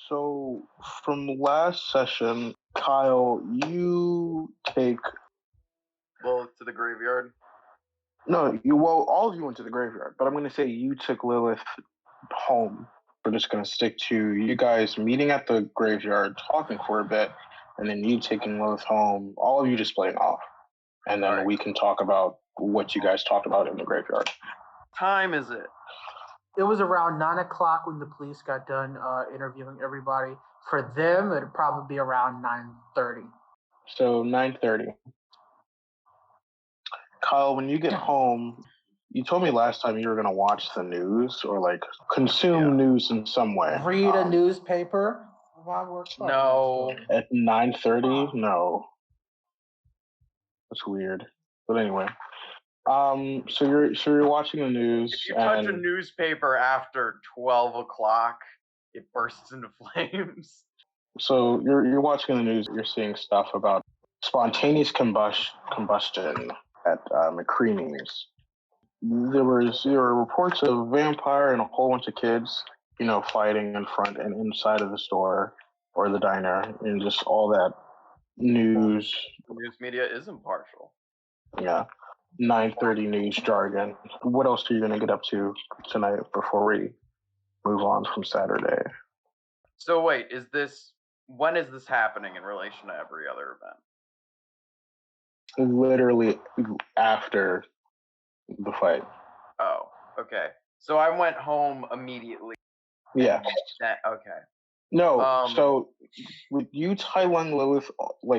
So from last session, Kyle, you take Lilith to the graveyard. all of you went to the graveyard, but I'm going to say you took Lilith home. We're just going to stick to you guys meeting at the graveyard, talking for a bit, and then you taking Lilith home. All of you just playing off, and then we can talk about what you guys talked about in the graveyard. Time is it? It was around 9 o'clock when the police got done interviewing everybody. For them, it'd probably be around 9:30. So 9:30. Kyle, when you get home, you told me last time you were going to watch the news or like consume news in some way. Read a newspaper? No. At 9:30? No. That's weird. But anyway. So you're watching the news. If you touch a newspaper after 12 o'clock, it bursts into flames. So you're watching the news. You're seeing stuff about spontaneous combustion at McCreamy's. There were reports of vampire and a whole bunch of kids, fighting in front and inside of the store or the diner, and just all that news. The news media is impartial. Yeah. 9:30 news jargon. What else are you going to get up to tonight before we move on from Saturday? So wait, when is this happening in relation to every other event? Literally after the fight. Oh, okay. So I went home immediately. Yeah. Okay. No, so you, Tyler and Lilith,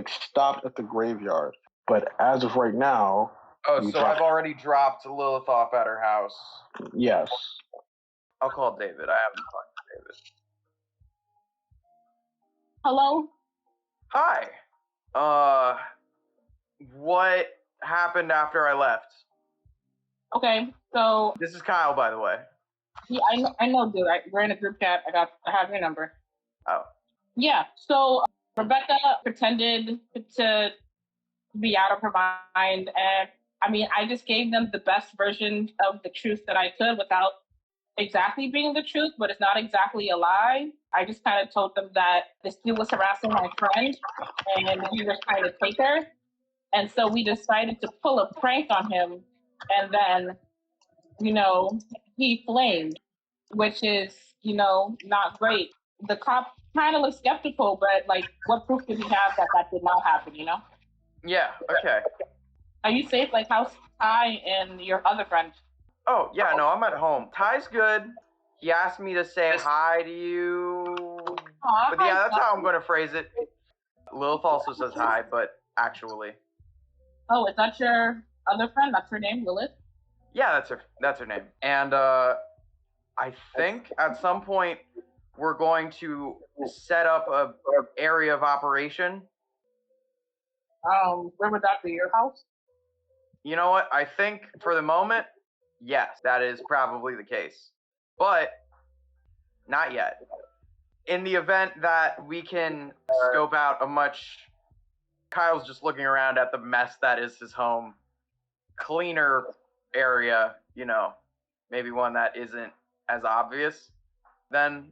stopped at the graveyard. But as of right now... Oh, so I've already dropped Lilith off at her house. Yes. I'll call David. I haven't talked to David. Hello? Hi. What happened after I left? Okay, so... This is Kyle, by the way. Yeah, I know, dude. We're in a group chat. I have your number. Oh. Yeah, so Rebecca pretended to be out of her mind, and I just gave them the best version of the truth that I could without exactly being the truth, but it's not exactly a lie. I just kind of told them that this dude was harassing my friend and he was trying to take her. And so we decided to pull a prank on him, and then, he flamed, which is, not great. The cop kind of looked skeptical, but what proof did he have that did not happen, Yeah, okay. Are you safe? How's Ty and your other friend? Oh, yeah, no, I'm at home. Ty's good. He asked me to say hi to you. But yeah, that's how I'm going to phrase it. Lilith also says hi, but actually. Oh, is that your other friend? That's her name, Lilith? Yeah, that's her name. And I think at some point we're going to set up a area of operation. Where would that be? Your house? You know what? I think for the moment, yes, that is probably the case. But not yet. In the event that we can scope out Kyle's just looking around at the mess that is his home, cleaner area, maybe one that isn't as obvious, then,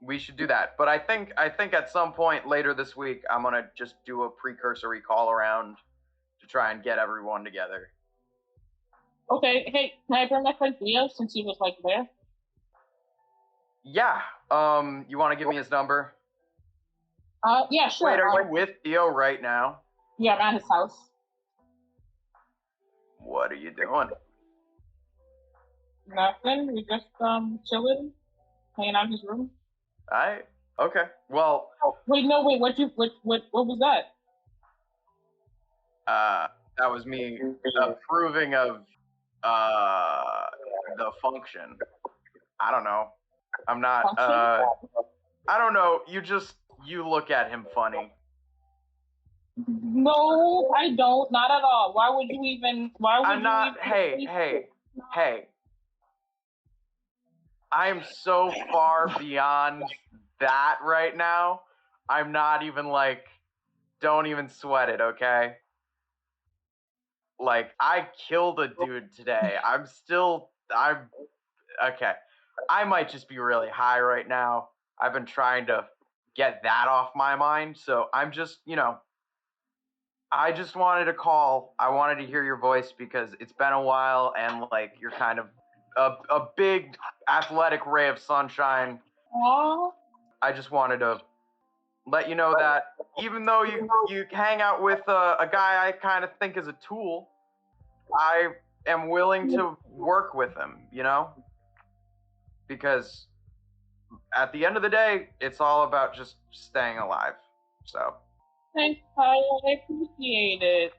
we should do that. But I think at some point later this week, I'm going to just do a precursory call around to try and get everyone together. Okay, hey, can I bring my friend Theo since he was there? Yeah. You want to give me his number? Yeah, sure. Wait, are you with Theo right now? Yeah, I'm at his house. What are you doing? Nothing. We just chilling, hanging out in his room. Okay. Well. Oh, wait. What was that? That was me approving of the function. I don't know. I'm not. I don't know. You look at him funny. No, I don't. Not at all. Why would you even? Hey. I am so far beyond that right now. I'm not even don't even sweat it, okay? I killed a dude today. I'm okay. I might just be really high right now. I've been trying to get that off my mind. So I'm just, I just wanted to call. I wanted to hear your voice because it's been a while and like you're kind of a big athletic ray of sunshine. Aww. I just wanted to let you know that even though you hang out with a guy I kind of think is a tool, I am willing to work with him, because at the end of the day, it's all about just staying alive. So. Thanks, Kyle. I appreciate it.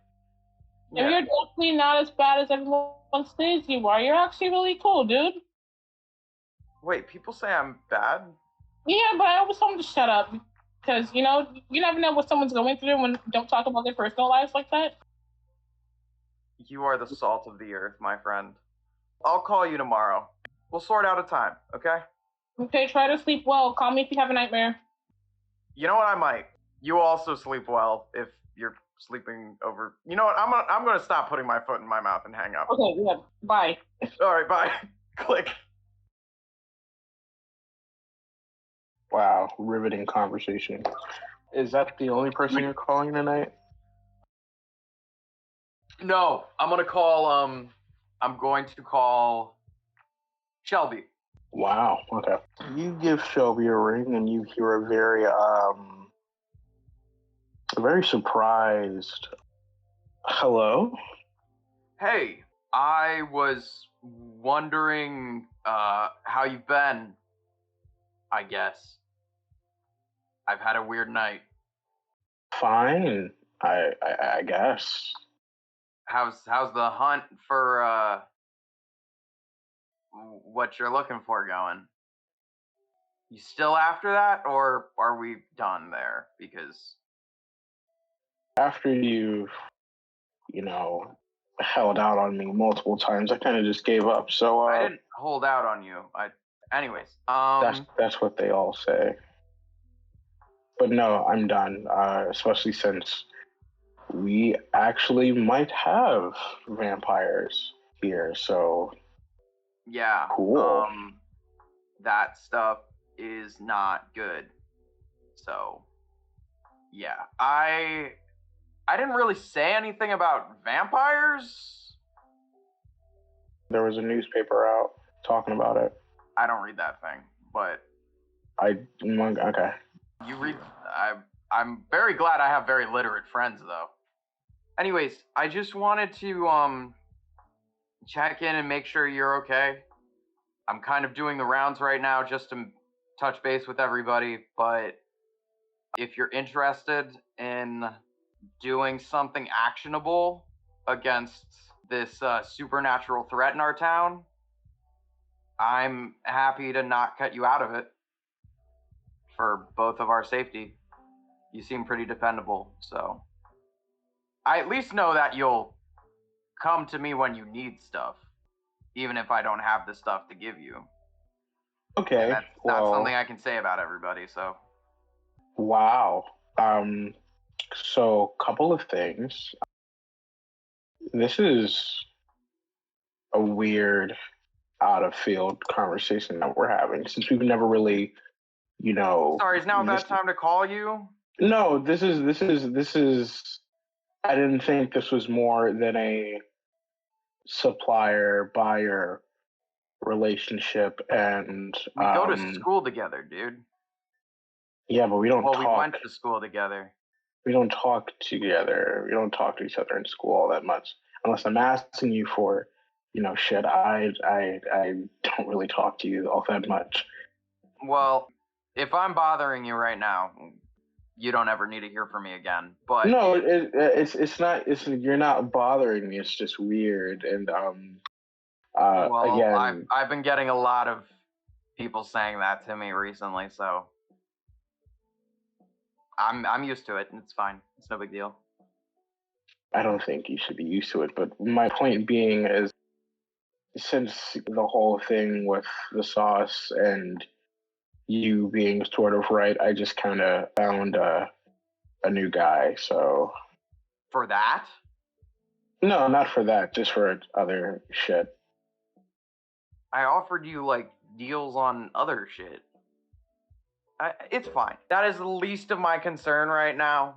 Yeah. And you're definitely not as bad as everyone says you are. You're actually really cool, dude. Wait, people say I'm bad? Yeah, but I always tell them to shut up. Because, you never know what someone's going through when don't talk about their personal lives like that. You are the salt of the earth, my friend. I'll call you tomorrow. We'll sort out a time, okay? Okay, try to sleep well. Call me if you have a nightmare. You know what? I might. You also sleep well if you're sleeping over. You know what? I'm gonna stop putting my foot in my mouth and hang up. Okay, yeah. Bye. All right, bye. Click. Wow, riveting conversation. Is that the only person you're calling tonight? No, I'm going to call Shelby. Wow, okay. You give Shelby a ring and you hear a very surprised, hello? Hey, I was wondering how you've been, I guess. I've had a weird night. Fine, I guess. How's the hunt for what you're looking for going? You still after that, or are we done there? Because after you've, held out on me multiple times, I kind of just gave up. So I didn't hold out on you. Anyways, that's what they all say. But no, I'm done. Especially since we actually might have vampires here. So yeah, cool. That stuff is not good. So yeah, I didn't really say anything about vampires. There was a newspaper out talking about it. I don't read that thing, but okay. You read. I'm very glad I have very literate friends, though. Anyways, I just wanted to check in and make sure you're okay. I'm kind of doing the rounds right now just to touch base with everybody, but if you're interested in doing something actionable against this supernatural threat in our town, I'm happy to not cut you out of it for both of our safety. You seem pretty dependable, so I at least know that you'll come to me when you need stuff, even if I don't have the stuff to give you. Okay. That's not something I can say about everybody, so. Wow. So, couple of things. This is a weird, out of field conversation that we're having since we've never really, Sorry, is now a bad time to call you? No, this is. I didn't think this was more than a supplier-buyer relationship, and we go to school together, dude. Yeah, but we don't talk. Well, we went to school together. We don't talk together. We don't talk to each other in school all that much, unless I'm asking you for, shit. I don't really talk to you all that much. Well, if I'm bothering you right now, you don't ever need to hear from me again. But no, it's not. You're not bothering me. It's just weird, and well, again, I've been getting a lot of people saying that to me recently, so I'm used to it, and it's fine. It's no big deal. I don't think you should be used to it, but my point being is, since the whole thing with the sauce and you being sort of right, I just kind of found a new guy. So for that? No, not for that. Just for other shit. I offered you like deals on other shit. It's fine. That is the least of my concern right now.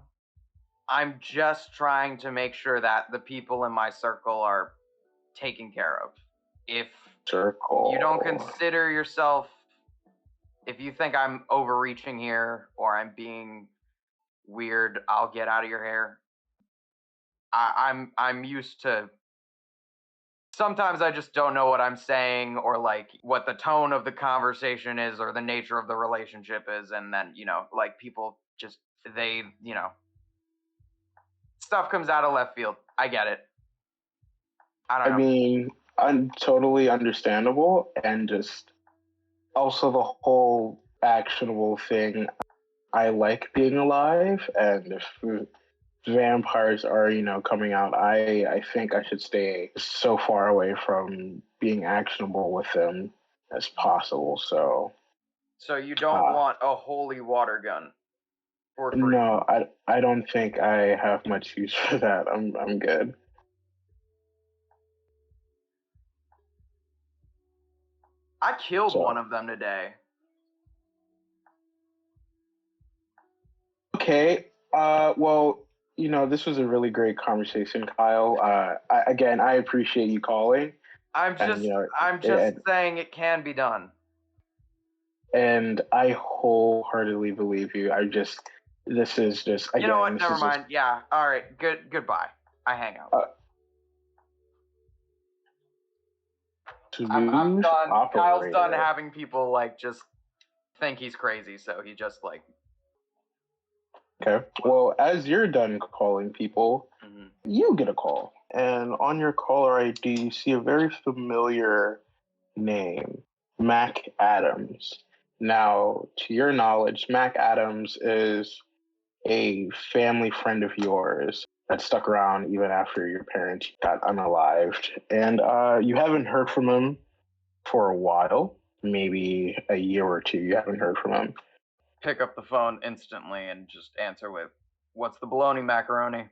I'm just trying to make sure that the people in my circle are taken care of. If Circle. you don't consider yourself, if you think I'm overreaching here or I'm being weird, I'll get out of your hair. I'm used to. Sometimes I just don't know what I'm saying or like what the tone of the conversation is or the nature of the relationship is, and then like people just stuff comes out of left field. I get it. I don't know. I mean, totally understandable, and just also the whole actionable thing. I like being alive, and if vampires are, coming out, I think I should stay so far away from being actionable with them as possible. So you don't want a holy water gun for free? No, I don't think I have much use for that. I'm good. I killed one of them today. Okay. Well, this was a really great conversation, Kyle. I appreciate you calling. I'm just saying it can be done. And I wholeheartedly believe you. This is just, again, you know what? Never mind. Yeah. All right. Goodbye. I hang out. I'm done. Kyle's done having people like just think he's crazy, so he just like. Okay. Well, as you're done calling people, you get a call. And on your caller ID, you see a very familiar name, Mac Adams. Now, to your knowledge, Mac Adams is a family friend of yours that stuck around even after your parents got unalived. And you haven't heard from him for a while, maybe a year or two. You haven't heard from him. Pick up the phone instantly and just answer with, "What's the bologna macaroni?"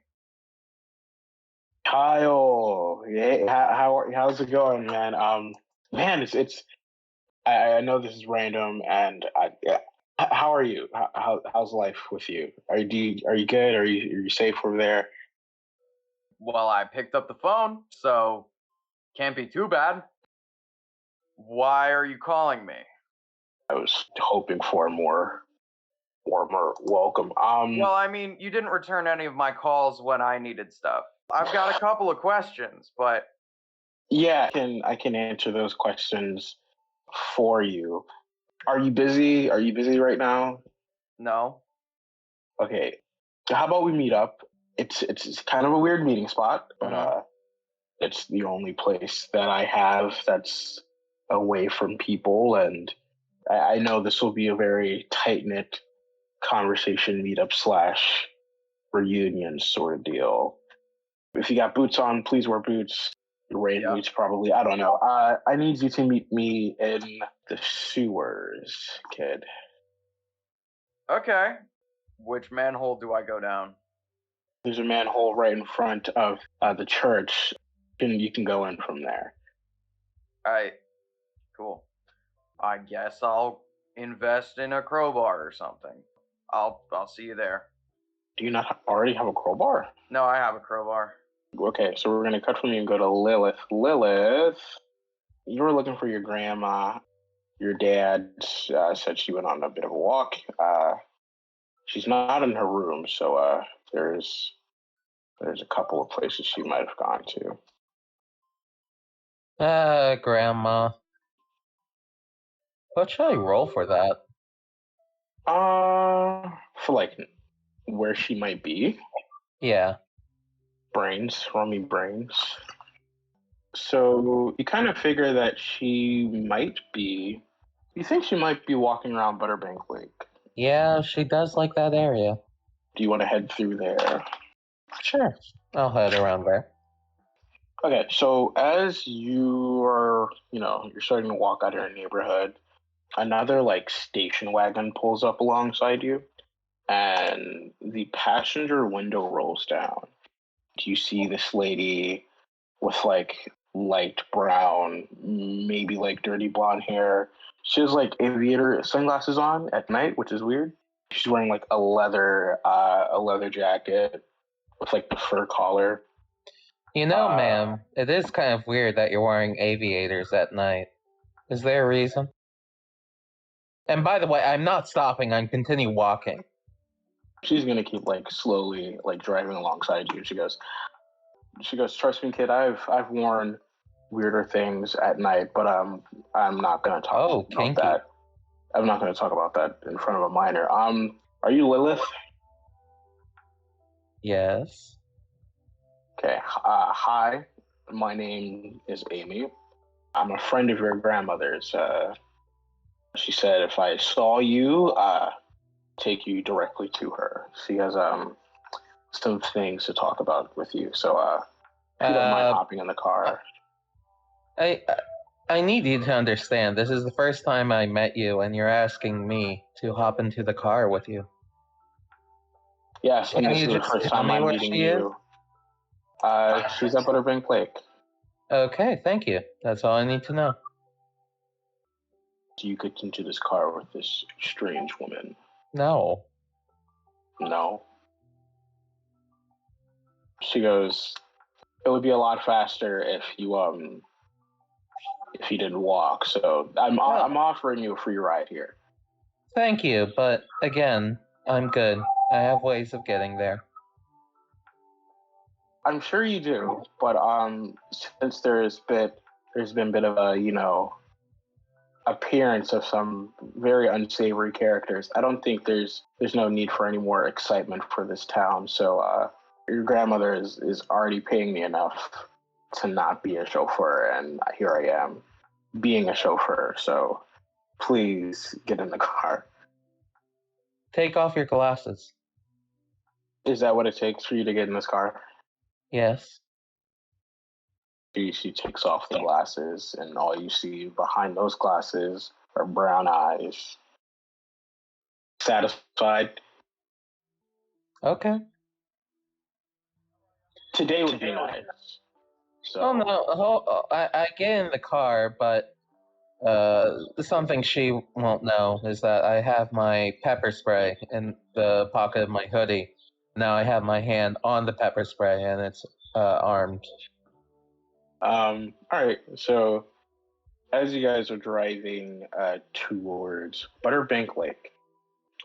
Kyle, hey, how's it going, man? Man, it's. I know this is random, and how are you? How's life with you? Are you good? Are you safe over there? Well, I picked up the phone, so can't be too bad. Why are you calling me? I was hoping for a more warmer welcome. Well, I mean, you didn't return any of my calls when I needed stuff. I've got a couple of questions, but yeah, I can answer those questions for you. Are you busy? Are you busy right now? No. Okay. How about we meet up? It's kind of a weird meeting spot, but it's the only place that I have that's away from people, and I know this will be a very tight-knit conversation meetup / reunion sort of deal. If you got boots on, please wear boots. Rain boots, probably. I don't know. I need you to meet me in the sewers, kid. Okay. Which manhole do I go down? There's a manhole right in front of the church, and you can go in from there. All right. Cool. I guess I'll invest in a crowbar or something. I'll see you there. Do you not already have a crowbar? No, I have a crowbar. Okay, so we're going to cut from you and go to Lilith. Lilith, you were looking for your grandma. Your dad said she went on a bit of a walk. She's not in her room, so there's a couple of places she might have gone to. Grandma. What should I roll for that? For like where she might be. Yeah. Brains, roll me brains. So you kind of figure that she might be. You think she might be walking around Butterbank Lake? Yeah, she does like that area. Do you want to head through there? Sure, I'll head around there. Okay, so as you are, you're starting to walk out of your neighborhood, another like station wagon pulls up alongside you, and the passenger window rolls down. Do you see this lady with like light brown, maybe like dirty blonde hair, She has like aviator sunglasses on at night, which is weird. She's wearing like a leather jacket with like the fur collar. You know, ma'am, it is kind of weird that you're wearing aviators at night. Is there a reason? And by the way, I'm not stopping. I'm continue walking. She's gonna keep like slowly like driving alongside you. She goes, trust me, kid. I've worn weirder things at night, but I'm not gonna talk about kinky. that. I'm not gonna talk about that in front of a minor. Are you Lilith? Yes. Okay. Hi. My name is Amy. I'm a friend of your grandmother's. She said if I saw you, take you directly to her. She has some things to talk about with you. So if you don't mind hopping in the car. I need you to understand. This is the first time I met you, and you're asking me to hop into the car with you. Yes, and this is the first time I'm meeting you. She's at Butterbank Lake. Okay, thank you. That's all I need to know. Do you get into this car with this strange woman? No. No. She goes, it would be a lot faster if you didn't walk. So I'm offering you a free ride here. Thank you, but again, I'm good. I have ways of getting there. I'm sure you do, but since there's been a bit of a appearance of some very unsavory characters, I don't think there's no need for any more excitement for this town. So your grandmother is already paying me enough to not be a chauffeur, and here I am being a chauffeur. So please get in the car. Take off your glasses. Is that what it takes for you to get in this car? Yes. She takes off the glasses, and all you see behind those glasses are brown eyes. Satisfied? Okay. Today would be nice. So. Oh no! I get in the car, but something she won't know is that I have my pepper spray in the pocket of my hoodie. Now I have my hand on the pepper spray, and it's armed. All right. So, as you guys are driving towards Butterbank Lake,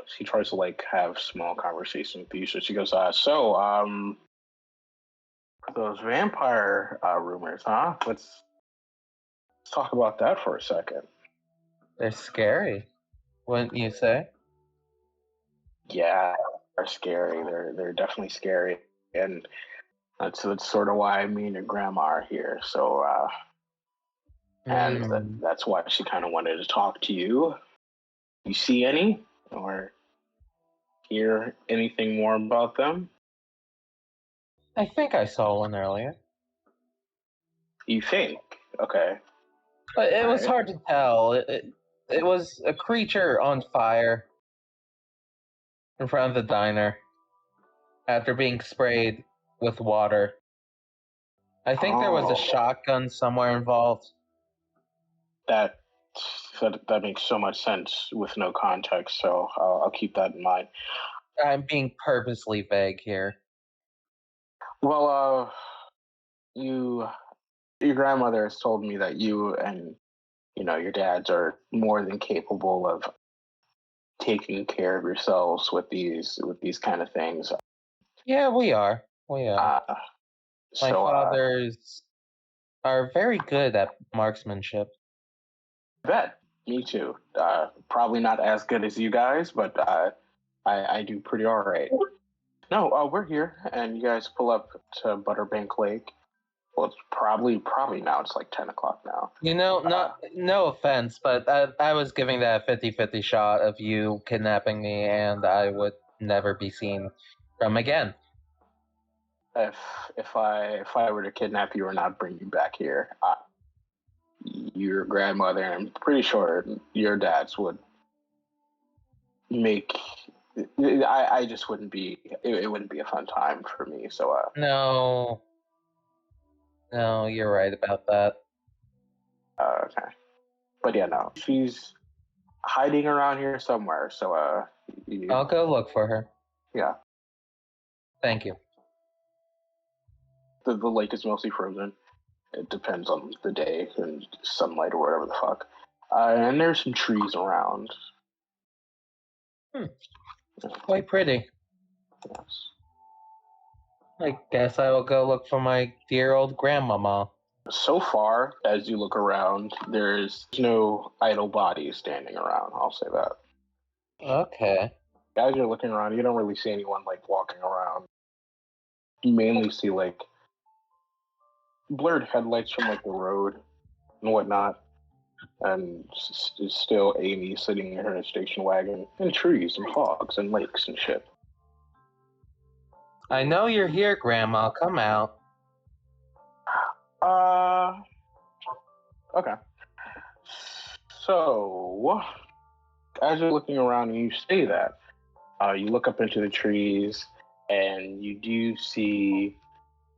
she tries to like have small conversation with you. So she goes, those vampire rumors, huh? Let's talk about that for a second. They're scary, wouldn't you say? Yeah, they're scary. They're definitely scary, and that's sort of why me and your grandma are here. So, and that's why she kind of wanted to talk to you. You see any or hear anything more about them? I think I saw one earlier. You think? Okay. But it was hard to tell. It was a creature on fire in front of the diner after being sprayed with water. I think there was a shotgun somewhere involved. That makes so much sense with no context, so I'll keep that in mind. I'm being purposely vague here. Well, your grandmother has told me that you and your dads are more than capable of taking care of yourselves with these kind of things. Yeah, we are. My fathers are very good at marksmanship. I bet. Me too. Probably not as good as you guys, but I do pretty all right. No, we're here, and you guys pull up to Butterbank Lake. Well, it's probably now. It's like 10 o'clock now. No offense, but I was giving that a 50-50 shot of you kidnapping me, and I would never be seen from again. If I were to kidnap you or not bring you back here, your grandmother and I'm pretty sure your dads would make. I just wouldn't be. It wouldn't be a fun time for me. So No, you're right about that. Okay, but yeah, no. She's hiding around here somewhere. So, I'll go look for her. Yeah. Thank you. The lake is mostly frozen. It depends on the day and sunlight or whatever the fuck. And there's some trees around. Quite pretty. Yes. I guess I will go look for my dear old grandmama. So far, as you look around, there's no idle bodies standing around. I'll say that. Okay. As you're looking around, you don't really see anyone like walking around. You mainly see like blurred headlights from like the road and whatnot, and still Amy sitting in her station wagon, and trees and fogs and lakes and shit. I know you're here, Grandma. Come out. Okay. So, as you're looking around and you say that, you look up into the trees and you do see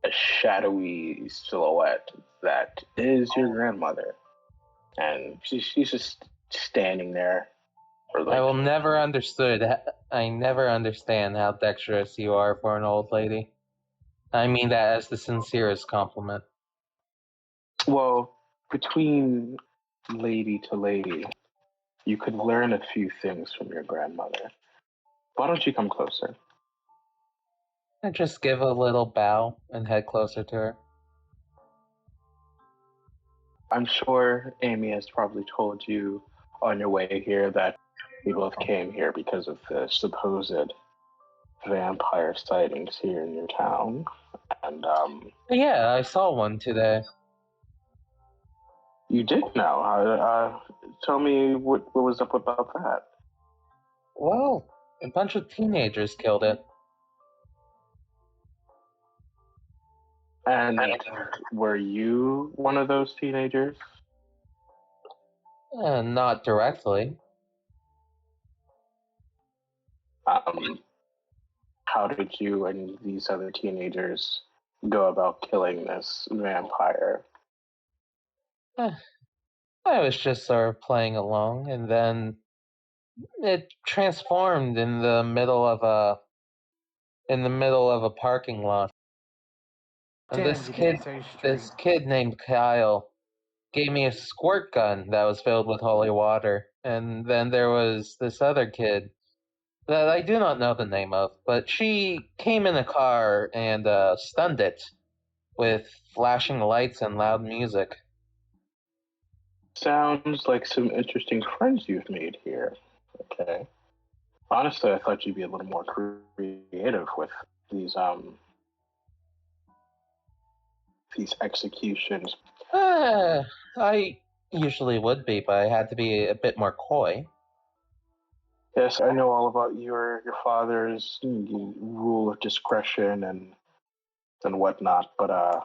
a shadowy silhouette that is your grandmother. And she's just standing there. I will never I never understand how dexterous you are for an old lady. I mean that as the sincerest compliment. Well, between lady to lady, you could learn a few things from your grandmother. Why don't you come closer? I just give a little bow and head closer to her. I'm sure Amy has probably told you on your way here that we both came here because of the supposed vampire sightings here in your town. And, Yeah, I saw one today. you did know. Tell me what was up about that. Well, a bunch of teenagers killed it. And were you one of those teenagers? Not directly. How did you and these other teenagers go about killing this vampire? I was just sort of playing along, and then it transformed in the middle of a parking lot. And Damn, this you kid, didn't say this straight. kid named Kyle, gave me a squirt gun that was filled with holy water. And then there was this other kid that I do not know the name of, but she came in a car and stunned it with flashing lights and loud music. Sounds like some interesting friends you've made here. Okay. Honestly, I thought you'd be a little more creative with these executions. I usually would be, but I had to be a bit more coy. Yes, I know all about your father's rule of discretion and whatnot, but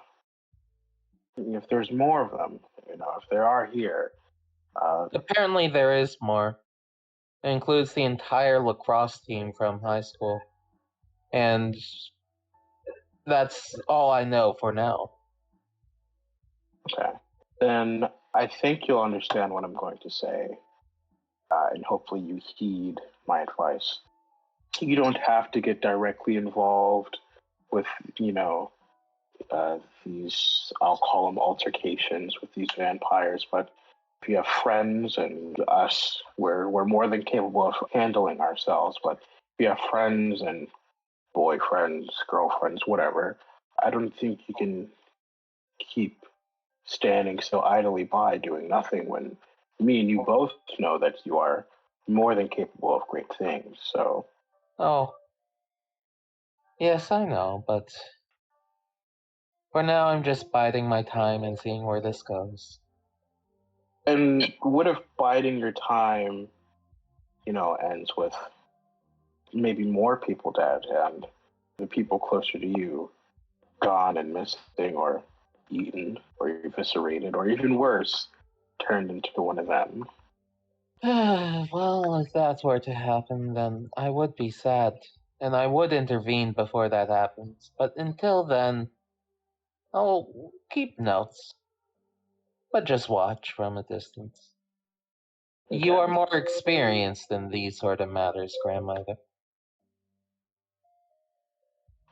if there's more of them, if they are here, Apparently there is more. It includes the entire lacrosse team from high school. And that's all I know for now. okay, then I think you'll understand what I'm going to say, and hopefully you heed my advice. You don't have to get directly involved with, these, I'll call them altercations with these vampires, but if you have friends and us, we're more than capable of handling ourselves. But if you have friends and boyfriends, girlfriends, whatever, I don't think you can keep standing so idly by doing nothing when me and you both know that you are more than capable of great things. So, Oh. Yes, I know, but for now I'm just biding my time and seeing where this goes. and what if biding your time, ends with maybe more people dead and the people closer to you gone and missing or eaten or eviscerated or even worse, turned into one of them? Well, if that's were to happen, then I would be sad, and I would intervene before that happens. But until then, I'll keep notes, but just watch from a distance. You are more experienced in these sort of matters, grandmother.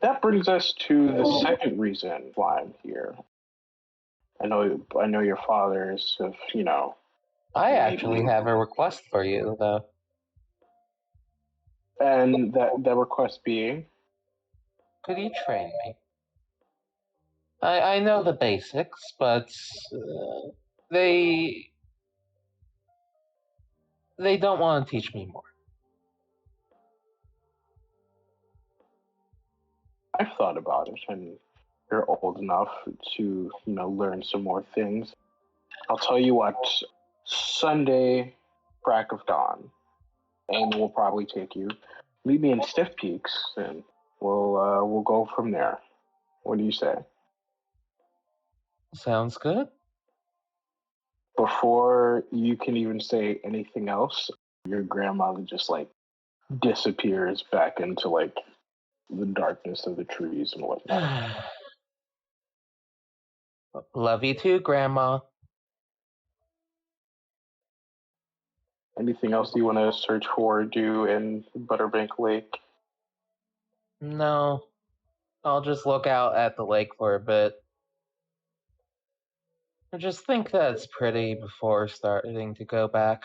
That brings us to the second reason why I'm here. I know your father is, I actually have a request for you, though. and that request being, Could you train me? I know the basics, but they don't want to teach me more. I've thought about it, and you're old enough to, learn some more things. I'll tell you what, Sunday, crack of dawn, and we'll probably take you. Meet me in Stiff Peaks, and we'll go from there. What do you say? Sounds good. Before you can even say anything else, your grandmother just like disappears back into like the darkness of the trees and whatnot. Love you too, Grandma. Anything else you want to search for or do in Butterbank Lake? No, I'll just look out at the lake for a bit. I just think that it's pretty before starting to go back.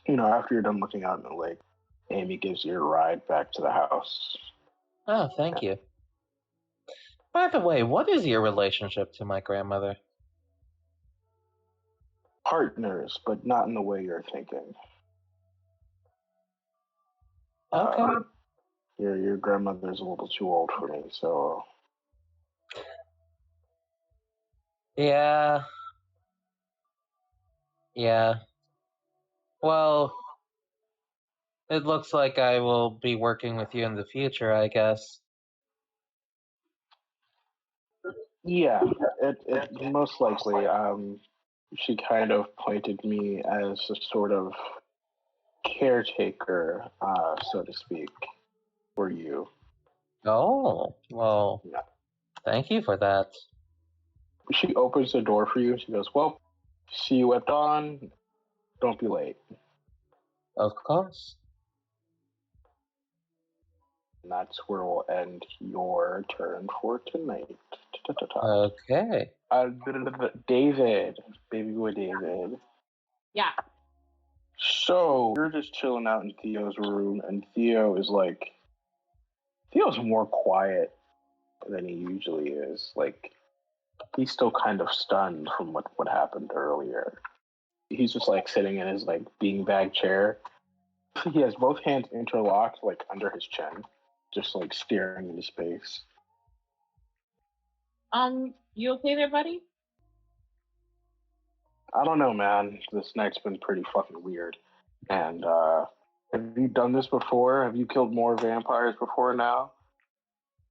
After you're done looking out in the lake, Amy gives you a ride back to the house. Oh, thank you. By the way, what is your relationship to my grandmother? Partners, but not in the way you're thinking. Okay. Your grandmother's a little too old for me, so. Yeah. Well, it looks like I will be working with you in the future, I guess. Yeah, it most likely. She kind of pointed me as a sort of caretaker, so to speak, for you. Oh, well, Yeah. thank you for that. She opens the door for you. She goes, "Well, see you at dawn. Don't be late." Of course. And that's where we'll end your turn for tonight. Okay. David, baby boy David. Yeah. So you're just chilling out in Theo's room, and Theo's more quiet than he usually is. Like, he's still kind of stunned from what happened earlier. He's just like sitting in his like beanbag chair. He has both hands interlocked, like under his chin, just like staring into space. You okay there, buddy? I don't know, man. This night's been pretty fucking weird. And have you done this before? Have you killed more vampires before now?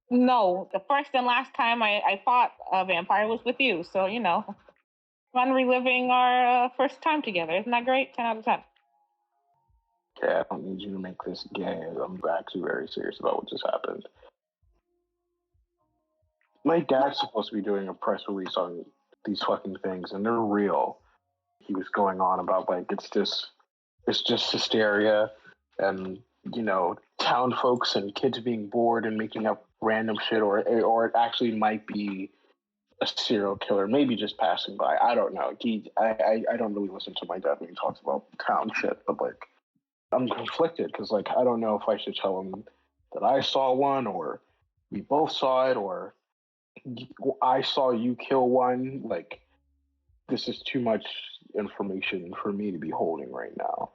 No, the first and last time I fought a vampire was with you. So, fun reliving our first time together. Isn't that great? 10 out of 10. Okay, I don't need you to make this gay. I'm actually very serious about what just happened. My dad's supposed to be doing a press release on these fucking things, and they're real. He was going on about like it's just hysteria, and town folks and kids being bored and making up random shit, or it actually might be a serial killer, maybe just passing by. I don't know. I don't really listen to my dad when he talks about town shit, but like I'm conflicted because like I don't know if I should tell him that I saw one or we both saw it or I saw you kill one. Like this is too much information for me to be holding right now.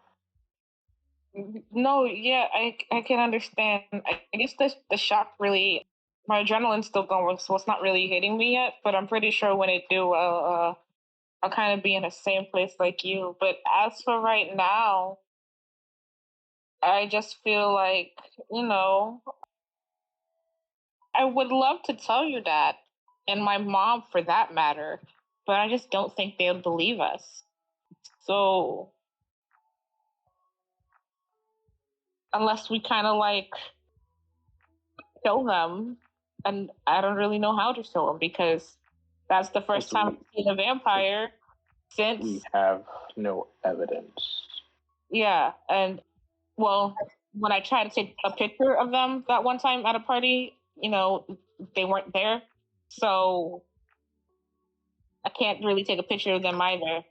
No, yeah, I can understand. I guess the shock really, my adrenaline's still going, so it's not really hitting me yet. But I'm pretty sure when it do, I'll kind of be in the same place like you. But as for right now, I just feel like I would love to tell you that, and my mom for that matter, but I just don't think they'll believe us. So unless we kind of like show them, and I don't really know how to show them because that's the first time I've seen a vampire since. We have no evidence. Yeah, and well, when I tried to take a picture of them that one time at a party, they weren't there. So I can't really take a picture of them either.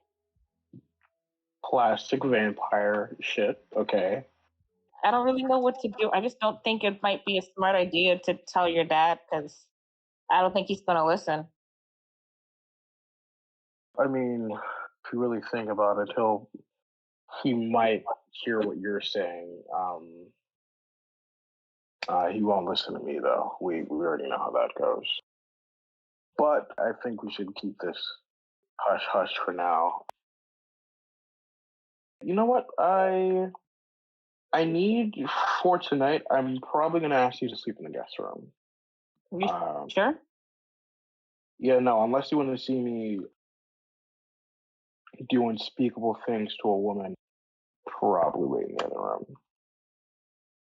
Plastic vampire shit. Okay. I don't really know what to do. I just don't think it might be a smart idea to tell your dad because I don't think he's going to listen. I mean, if you really think about it, he might hear what you're saying. He won't listen to me though. We already know how that goes. But I think we should keep this hush hush for now. You know what? I need for tonight. I'm probably gonna ask you to sleep in the guest room. You sure? Yeah, no. Unless you want to see me do unspeakable things to a woman, probably wait in the other room.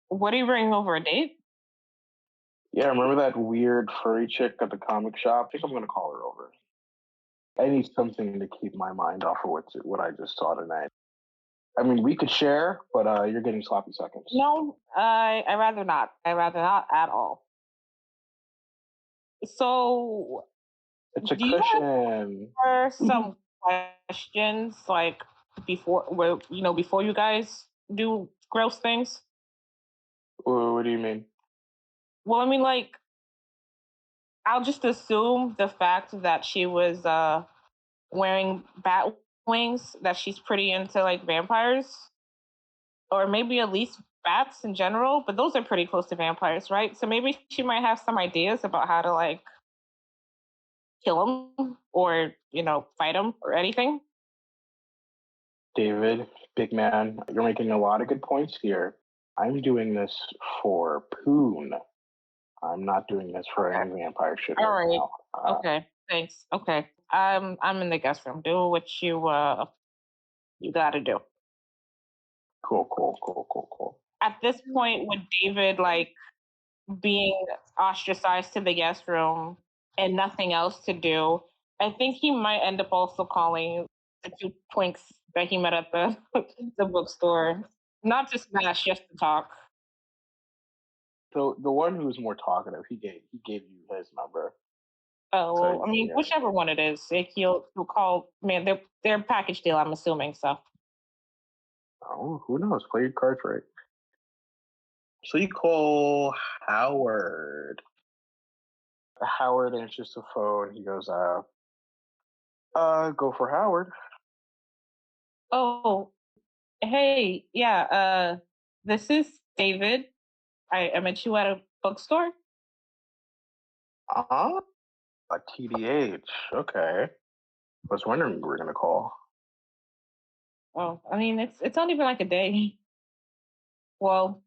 What are you bringing over, a date? Yeah, remember that weird furry chick at the comic shop? I think I'm gonna call her over. I need something to keep my mind off of what I just saw tonight. I mean, we could share, but you're getting sloppy seconds. No, I rather not. I rather not at all. So, It's a do you cushion. have some questions like before you guys do gross things? What do you mean? Well, I mean, like, I'll just assume the fact that she was wearing bat wings, that she's pretty into like vampires, or maybe at least bats in general. But those are pretty close to vampires, right? So maybe she might have some ideas about how to like kill them or fight them or anything. David, big man, you're making a lot of good points here. I'm doing this for Poon. I'm not doing this for any vampire shit All right right. now. Okay. Thanks. Okay. I'm in the guest room. Do what you got to do. Cool. At this point, with David like being ostracized to the guest room and nothing else to do, I think he might end up also calling the two twinks that he met at the the bookstore, not to smash, just to talk. So the one who's more talkative, he gave you his number. Oh, well, I mean, Yeah. whichever one it is, he'll call. Man, they're package deal. I'm assuming so. Oh, who knows? Play your cards right. So you call Howard. Howard answers the phone. He goes, go for Howard. Oh, hey, yeah. This is David. I met you at a bookstore. Uh-huh. A TDH. Okay. I was wondering you were gonna call. Oh, I mean, it's only been like a day. Well,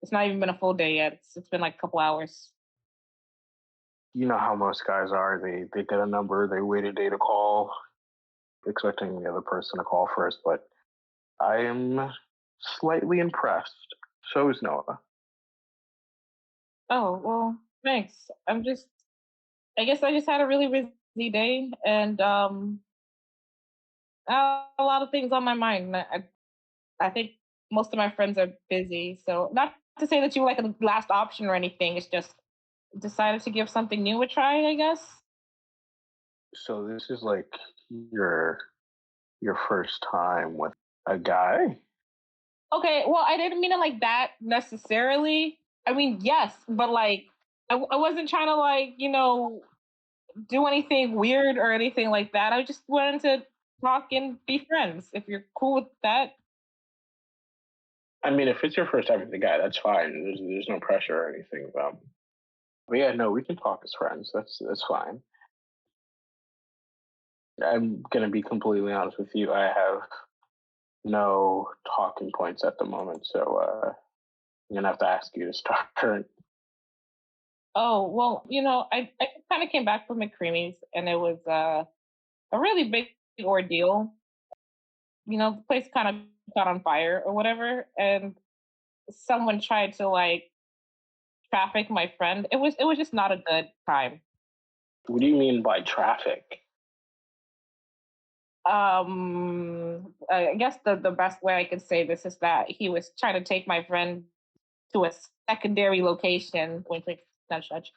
it's not even been a full day yet. It's been like a couple hours. You know how most guys are. They get a number, they wait a day to call, expecting the other person to call first, but I am slightly impressed. So is Noah. Oh, well, thanks. I guess I just had a really busy day and I have a lot of things on my mind. And I think most of my friends are busy. So not to say that you were like a last option or anything. It's just decided to give something new a try, I guess. So this is like your your first time with a guy? Okay, well, I didn't mean it like that necessarily. I mean, yes, but like, I wasn't trying to like, do anything weird or anything like that. I just wanted to talk and be friends. If you're cool with that. I mean, if it's your first time with a guy, that's fine. There's no pressure or anything. But yeah, no, we can talk as friends. That's fine. I'm gonna be completely honest with you. I have no talking points at the moment, so I'm gonna have to ask you to start. Oh, well, I kind of came back from McCreamy's and it was a really big ordeal. The place kind of caught on fire or whatever, and someone tried to like traffic my friend. It was just not a good time. What do you mean by traffic? I guess the best way I could say this is that he was trying to take my friend to a secondary location, wink, wink, nudge, nudge,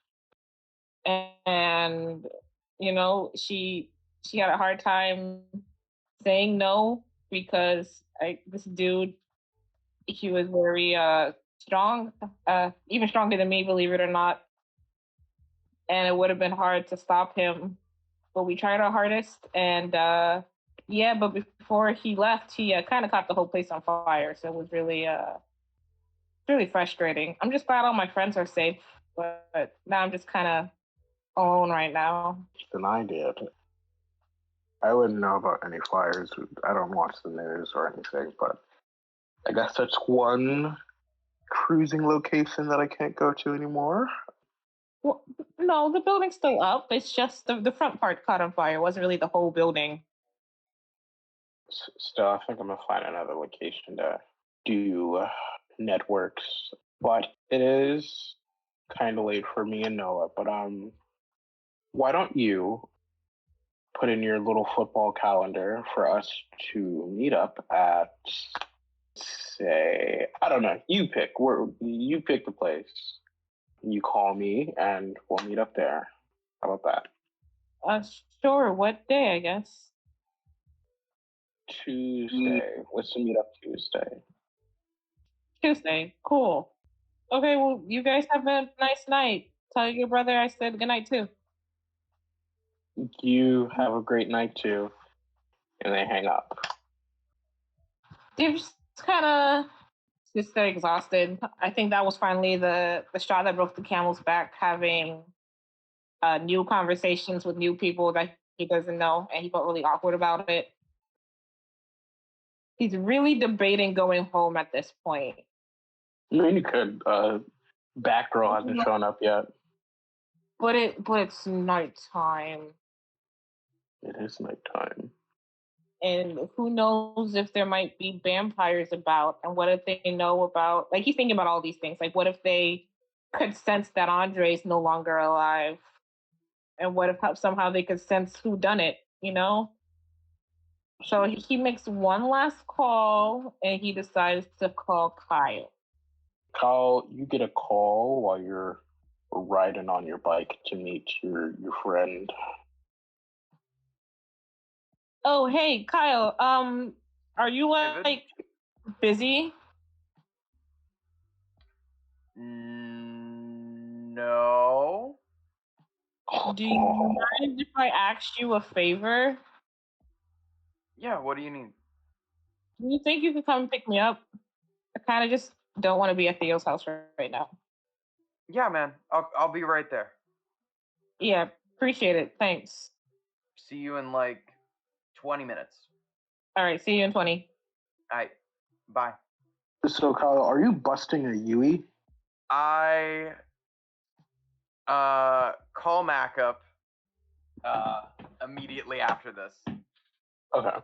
and she had a hard time saying no because this dude, he was very strong, even stronger than me, believe it or not, and it would have been hard to stop him, but we tried our hardest, and yeah, but before he left, he kind of caught the whole place on fire, so it was really frustrating. I'm just glad all my friends are safe, but now I'm just kind of alone right now. Than I did. I wouldn't know about any fires. I don't watch the news or anything, but I guess that's one cruising location that I can't go to anymore. Well, no, the building's still up. It's just the front part caught on fire. It wasn't really the whole building. Still, I think I'm gonna find another location to do networks, but it is kind of late for me and Noah. But why don't you put in your little football calendar for us to meet up at, say, I don't know. You pick. You pick the place. You call me, and we'll meet up there. How about that? Sure. What day? I guess Tuesday. Let's meet up Tuesday. Tuesday. Cool. Okay. Well, you guys have a nice night. Tell your brother I said good night too. You have a great night too. And they hang up. They're just kind of just they're exhausted. I think that was finally the straw that broke the camel's back. Having new conversations with new people that he doesn't know, and he felt really awkward about it. He's really debating going home at this point. I mean, you could. Batgirl hasn't shown up yet. But it's nighttime. It is nighttime. And who knows if there might be vampires about, and what if they know about, like, he's thinking about all these things. Like, what if they could sense that Andre's no longer alive? And what if somehow they could sense who done it, So he makes one last call, and he decides to call Kyle. Kyle, you get a call while you're riding on your bike to meet your friend. Oh, hey, Kyle. Are you like busy? No. Do you mind if I asked you a favor? Yeah, what do you need? Do you think you could come pick me up? I kind of just don't want to be at Theo's house right now. Yeah, man. I'll be right there. Yeah, appreciate it. Thanks. See you in like 20 minutes. All right, see you in 20. All right, bye. So, Kyle, are you busting a Yui? I call Mac up immediately after this. Okay.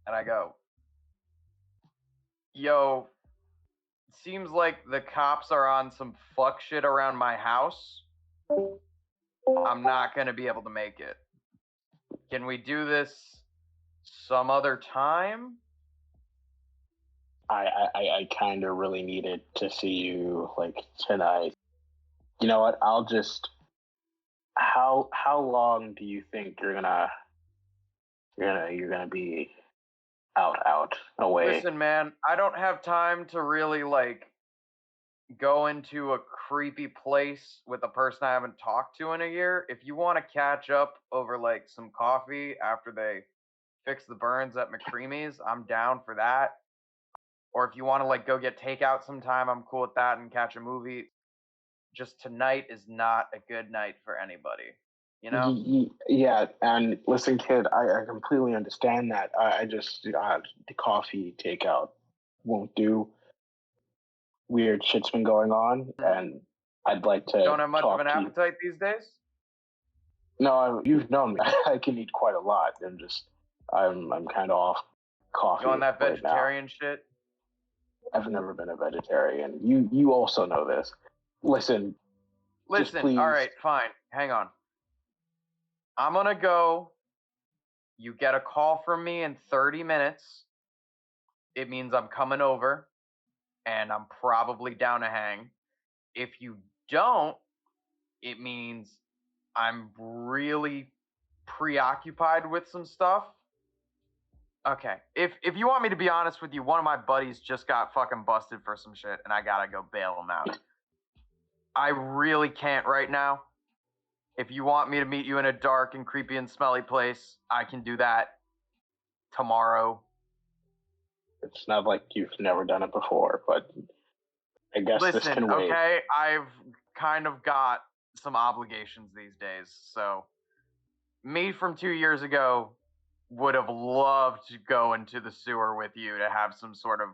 And I go, yo, seems like the cops are on some fuck shit around my house. I'm not going to be able to make it. Can we do this some other time? I kind of really needed to see you like tonight. You know what? I'll just. How long do you think you're gonna be out away? Listen, man, I don't have time to really like go into a creepy place with a person I haven't talked to in a year. If you want to catch up over like some coffee after they fix the burns at McCreamy's, I'm down for that. Or if you want to like go get takeout sometime, I'm cool with that and catch a movie. Just tonight is not a good night for anybody, Yeah, and listen, kid, I completely understand that. I just the coffee takeout won't do. Weird shit's been going on, and I'd like to. Don't have much of an appetite these days? No, you've known me. I can eat quite a lot, and just I'm kind of off coffee. You on that right vegetarian now. shit? I've never been a vegetarian. You also know this. Listen, all right, fine. Hang on. I'm gonna go You get a call from me in 30 minutes. It means I'm coming over, and I'm probably down to hang. If you don't, it means I'm really preoccupied with some stuff. Okay. If you want me to be honest with you, one of my buddies just got fucking busted for some shit, and I gotta go bail him out. I really can't right now. If you want me to meet you in a dark and creepy and smelly place, I can do that tomorrow. It's not like you've never done it before, but I guess this Listen, can wait. okay, I've kind of got some obligations these days, so me from 2 years ago would have loved to go into the sewer with you to have some sort of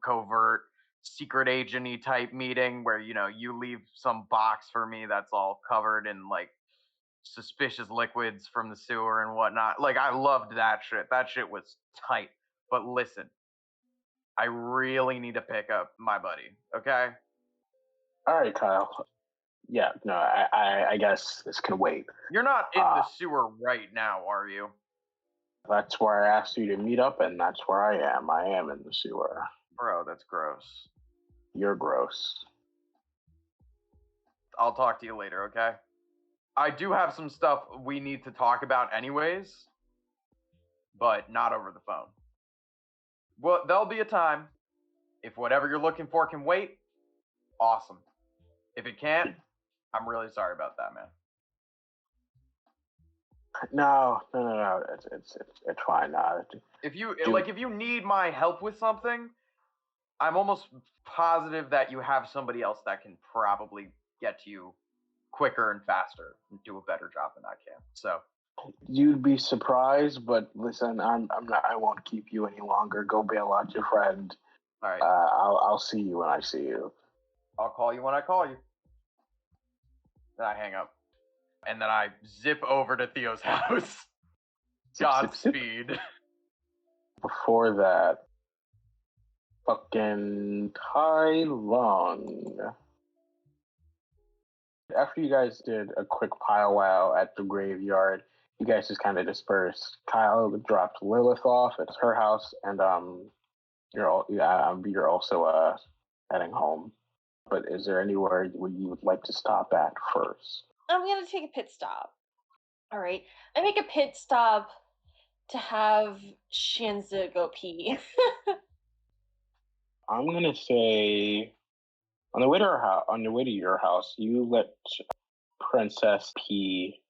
covert secret agent-y type meeting where, you know, you leave some box for me that's all covered in like suspicious liquids from the sewer and whatnot. Like, I loved that shit. That shit was tight. But listen, I really need to pick up my buddy, okay? All right, Kyle. Yeah, no, I guess this can wait. You're not in the sewer right now, are you? That's where I asked you to meet up, and that's where I am. I am in the sewer. Bro, that's gross. You're gross. I'll talk to you later, okay? I do have some stuff we need to talk about anyways, but not over the phone. Well, there'll be a time. If whatever you're looking for can wait, awesome. If it can't, I'm really sorry about that, man. No. It's fine. If you need my help with something, I'm almost positive that you have somebody else that can probably get to you quicker and faster and do a better job than I can. So you'd be surprised, but listen, I'm not. I won't keep you any longer. Go bail out your friend. All right. I'll see you when I see you. I'll call you when I call you. Then I hang up. And then I zip over to Theo's house. Godspeed. Before that, fucking Tai Long. After you guys did a quick powwow at the graveyard, you guys just kind of dispersed. Kyle dropped Lilith off at her house, and you're also heading home. But is there anywhere where you would like to stop at first? I'm gonna take a pit stop. All right, I make a pit stop to have Shinza go pee. I'm gonna say, on the way to your house, you let Princess pee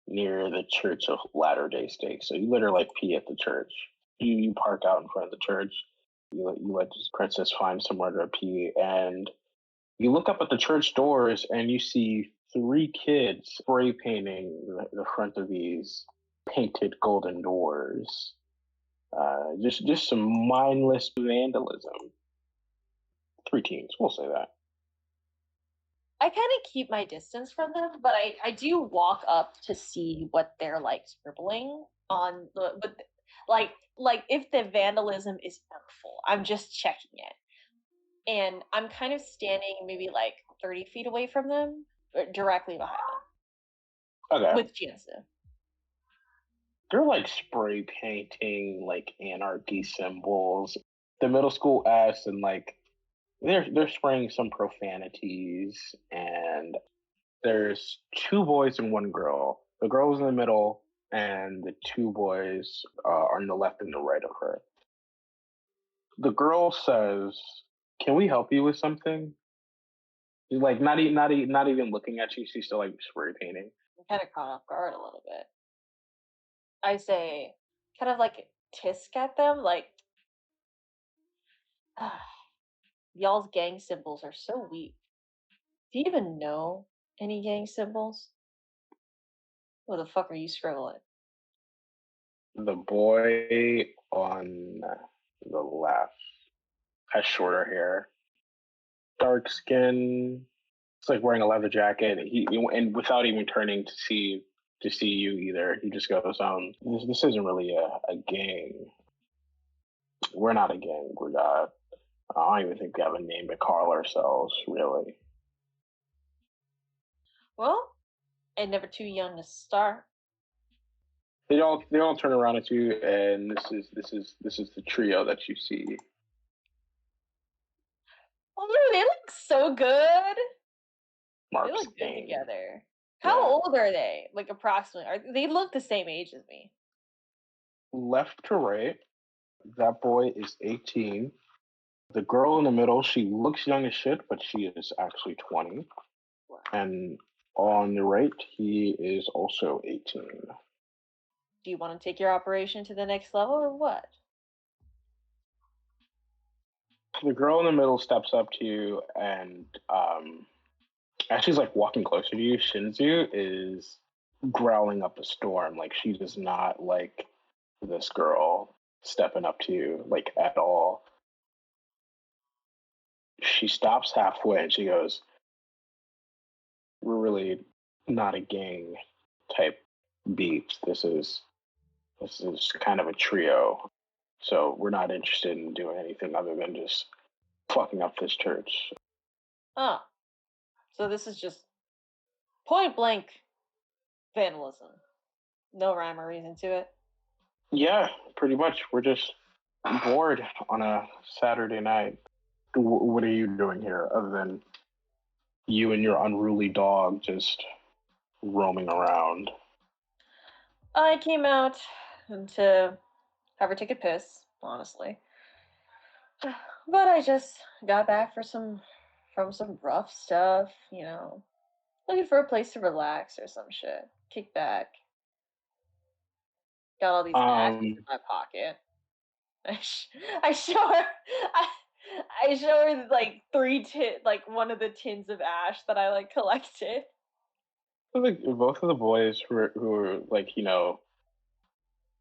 near the Church of Latter-day Saints. So you let her like pee at the church. You park out in front of the church. You let Princess find somewhere to pee, and you look up at the church doors and you see 3 kids spray painting the front of these painted golden doors. Just some mindless vandalism. 3 teens, we'll say that. I kind of keep my distance from them, but I do walk up to see what they're like scribbling on the, but like if the vandalism is artful, I'm just checking it. And I'm kind of standing maybe like 30 feet away from them, directly behind them. Okay. With Jansen. They're like spray painting like anarchy symbols. The middle school S, and like they're spraying some profanities, and there's 2 boys and 1 girl. The girl's in the middle, and the 2 boys are on the left and the right of her. The girl says, "Can we help you with something?" She's like not even looking at you. She's still like spray painting. I'm kind of caught off guard a little bit. I say, kind of like tisk at them, like, y'all's gang symbols are so weak. Do you even know any gang symbols? What the fuck are you scribbling? The boy on the left has shorter hair, dark skin. It's like wearing a leather jacket. And without even turning to see you either, he just goes, this isn't really a gang. We're not a gang. We're not. I don't even think we have a name to call ourselves, really. Well, and never too young to start. They all turn around at you, and this is the trio that you see. Oh, they look so good. Mark They look good Stain. together. How Yeah. old are they? Like approximately? They look the same age as me. Left to right, that boy is 18. The girl in the middle, she looks young as shit, but she is actually 20. Wow. And on the right, he is also 18. Do you want to take your operation to the next level or what? The girl in the middle steps up to you, and as she's like walking closer to you, Shinzu is growling up a storm. Like she does not like this girl stepping up to you like at all. She stops halfway and she goes, "We're really not a gang type beat. This is kind of a trio. So we're not interested in doing anything other than just fucking up this church." Oh. So this is just point blank vandalism. No rhyme or reason to it. Yeah, pretty much. We're just bored on a Saturday night. What are you doing here other than you and your unruly dog just roaming around? I came out to have her take a piss, honestly. But I just got back from some rough stuff, looking for a place to relax or some shit. Kick back. Got all these ashes in my pocket. I show her. I show her like like one of the tins of ash that I like collected. Like both of the boys who are like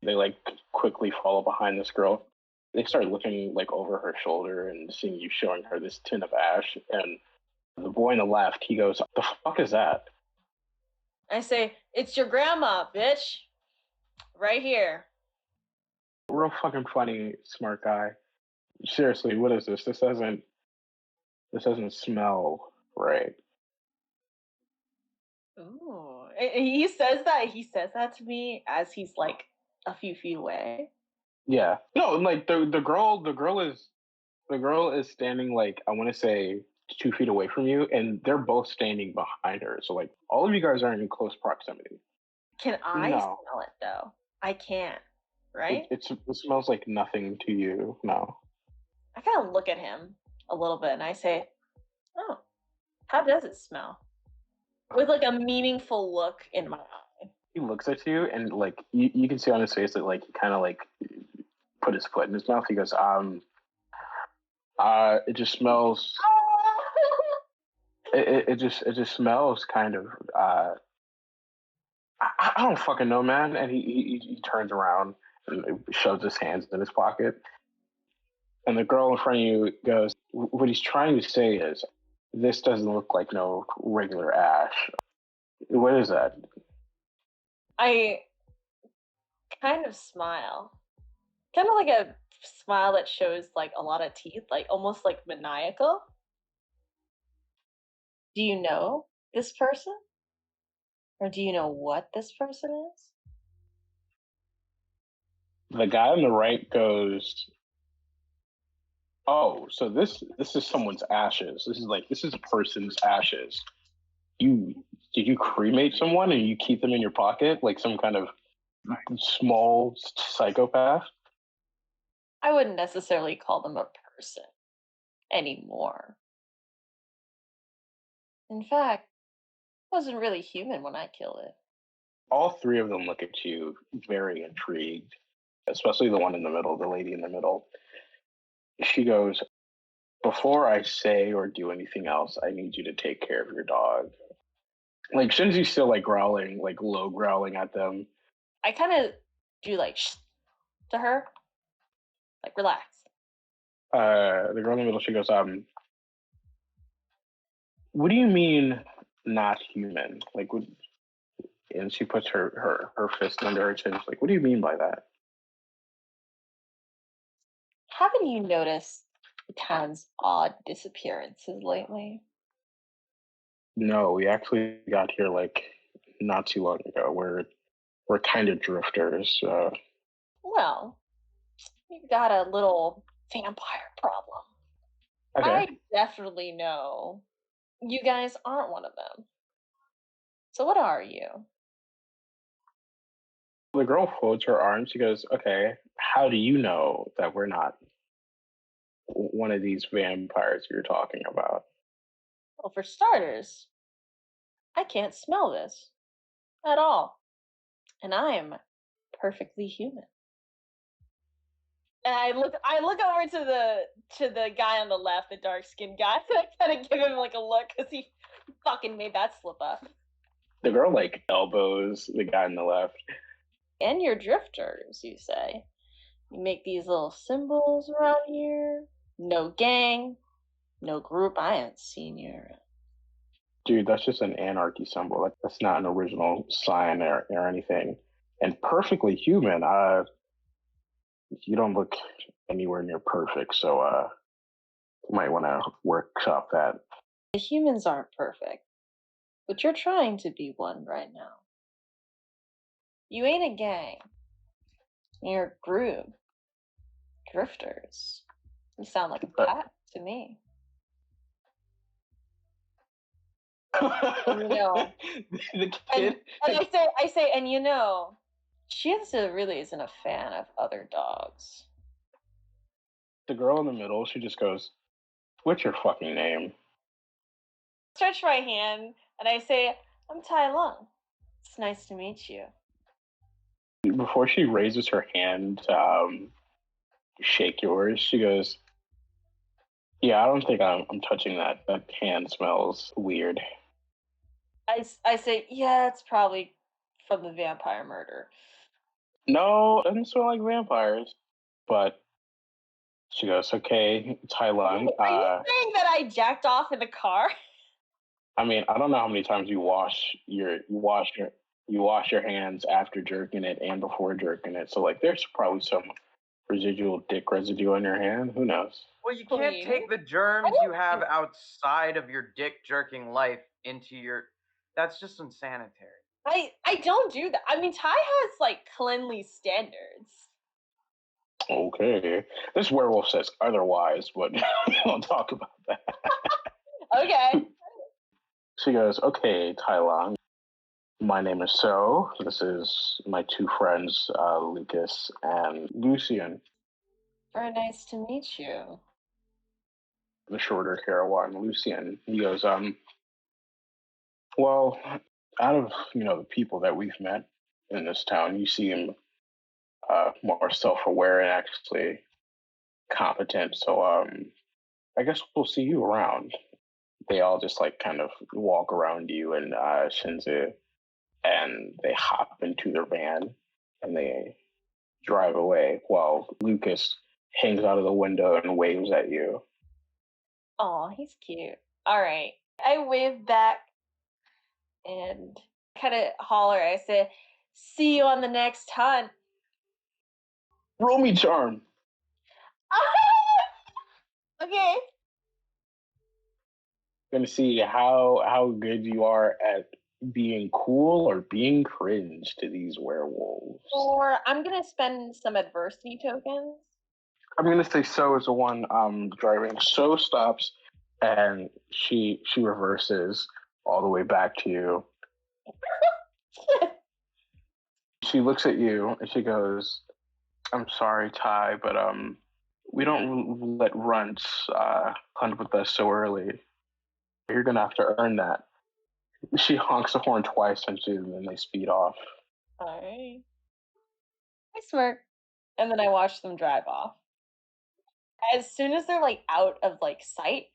they like quickly follow behind this girl. They start looking like over her shoulder and seeing you showing her this tin of ash. And the boy on the left, he goes, "The fuck is that?" I say, "It's your grandma, bitch. Right here." Real fucking funny, smart guy. Seriously, what is this? This doesn't smell right. Ooh. He says that to me as he's like a few feet away. Yeah. No, like the girl is standing like I want to say 2 feet away from you, and they're both standing behind her. So like all of you guys are in close proximity. Can I No, smell it though? I can't, right? it smells like nothing to you. No. I kind of look at him a little bit and I say, "Oh, how does it smell?" With like a meaningful look in my eye. He looks at you, and like you can see on his face that like he kind of like put his foot in his mouth. He goes, it just smells. It just smells kind of. I don't fucking know, man. And he turns around and shoves his hands in his pocket. And the girl in front of you goes, "What he's trying to say is, this doesn't look like no regular ash. What is that?" I kind of smile. Kind of like a smile that shows like a lot of teeth, like almost like maniacal. Do you know this person? Or do you know what this person is? The guy on the right goes, "Oh, so this is someone's ashes. This is a person's ashes. You did you cremate someone and you keep them in your pocket like some kind of small psychopath?" I wouldn't necessarily call them a person anymore. In fact, it wasn't really human when I killed it. All three of them look at you very intrigued, especially the one in the middle, the lady in the middle. She goes, "Before I say or do anything else, I need you to take care of your dog." Like Shinji's still like growling, like low growling at them. I kind of do like shh to her, like relax. The girl in the middle, she goes, "What do you mean not human? Like, what?" And she puts her fist under her chin. She's like, "What do you mean by that?" Haven't you noticed the town's odd disappearances lately? No, we actually got here like not too long ago. we're kind of drifters. Well, you've got a little vampire problem. Okay. I definitely know you guys aren't one of them. So what are you? The girl folds her arms. She goes, "Okay, how do you know that we're not one of these vampires you're talking about?" Well, for starters, I can't smell this at all. And I am perfectly human. And I look over to the guy on the left, the dark skinned guy, and I kind of give him like a look because he fucking made that slip up. The girl like elbows the guy on the left. And you're drifters, you say. You make these little symbols around here. No gang, no group. I ain't seen you around. Dude, that's just an anarchy symbol. That's not an original sign or anything. And perfectly human. You don't look anywhere near perfect, so you might want to workshop that. The humans aren't perfect, but you're trying to be one right now. You ain't a gang. You're a group. Drifters. You sound like a pack to me. You know. The kid. And I say, and you know, Shienza really isn't a fan of other dogs. The girl in the middle, she just goes, "What's your fucking name?" Stretch my hand and I say, I'm Tai Lung. It's nice to meet you. Before she raises her hand to shake yours, she goes, "Yeah, I don't think I'm touching that. That hand smells weird." I say, yeah, it's probably from the vampire murder. No, it doesn't smell like vampires. But she goes, "Okay, Tai Lung. Are you saying that I jacked off in the car? I mean, I don't know how many times you wash your hands after jerking it and before jerking it. So like, there's probably some residual dick residue on your hand. Who knows?" Well, you can't Please. take the germs you have outside of your dick jerking life into your. That's just unsanitary. I don't do that. I mean, Ty has like cleanly standards. Okay, this werewolf says otherwise, but we won't talk about that. Okay. She goes, "Okay, Tai Lung. My name is So. This is my two friends, Lucas and Lucian." Very nice to meet you. The shorter hair one, Lucian. He goes, "Well, out of the people that we've met in this town, you seem more self-aware and actually competent. So I guess we'll see you around." They all just like kind of walk around you and Shinzu, and they hop into their van and they drive away while Lucas hangs out of the window and waves at you. Oh, he's cute. All right. I wave back and kind of holler. I say, see you on the next hunt. Roll me charm. Okay. Gonna see how good you are at being cool or being cringe to these werewolves. Or I'm going to spend some adversity tokens. I'm gonna say So is the one driving. So stops and she reverses all the way back to you. She looks at you and she goes, "I'm sorry, Ty, but we don't let runts hunt with us so early. You're gonna have to earn that." She honks the horn twice and then they speed off. All right. I smirk, and then I watch them drive off. As soon as they're like out of like sight,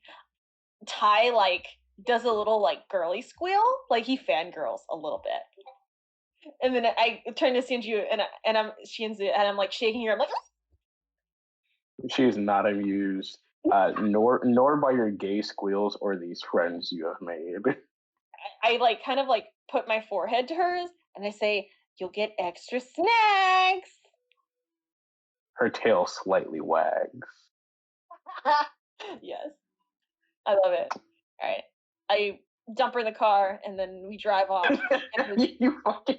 Ty like does a little like girly squeal, like he fangirls a little bit. And then I turn to Shinju and I'm Shinzu and I'm like shaking her. I'm like, She is not amused, nor by your gay squeals or these friends you have made. I like kind of like put my forehead to hers and I say, "You'll get extra snacks." Her tail slightly wags. Yes, I love it. All right, I dump her in the car and then we drive off. You fucking.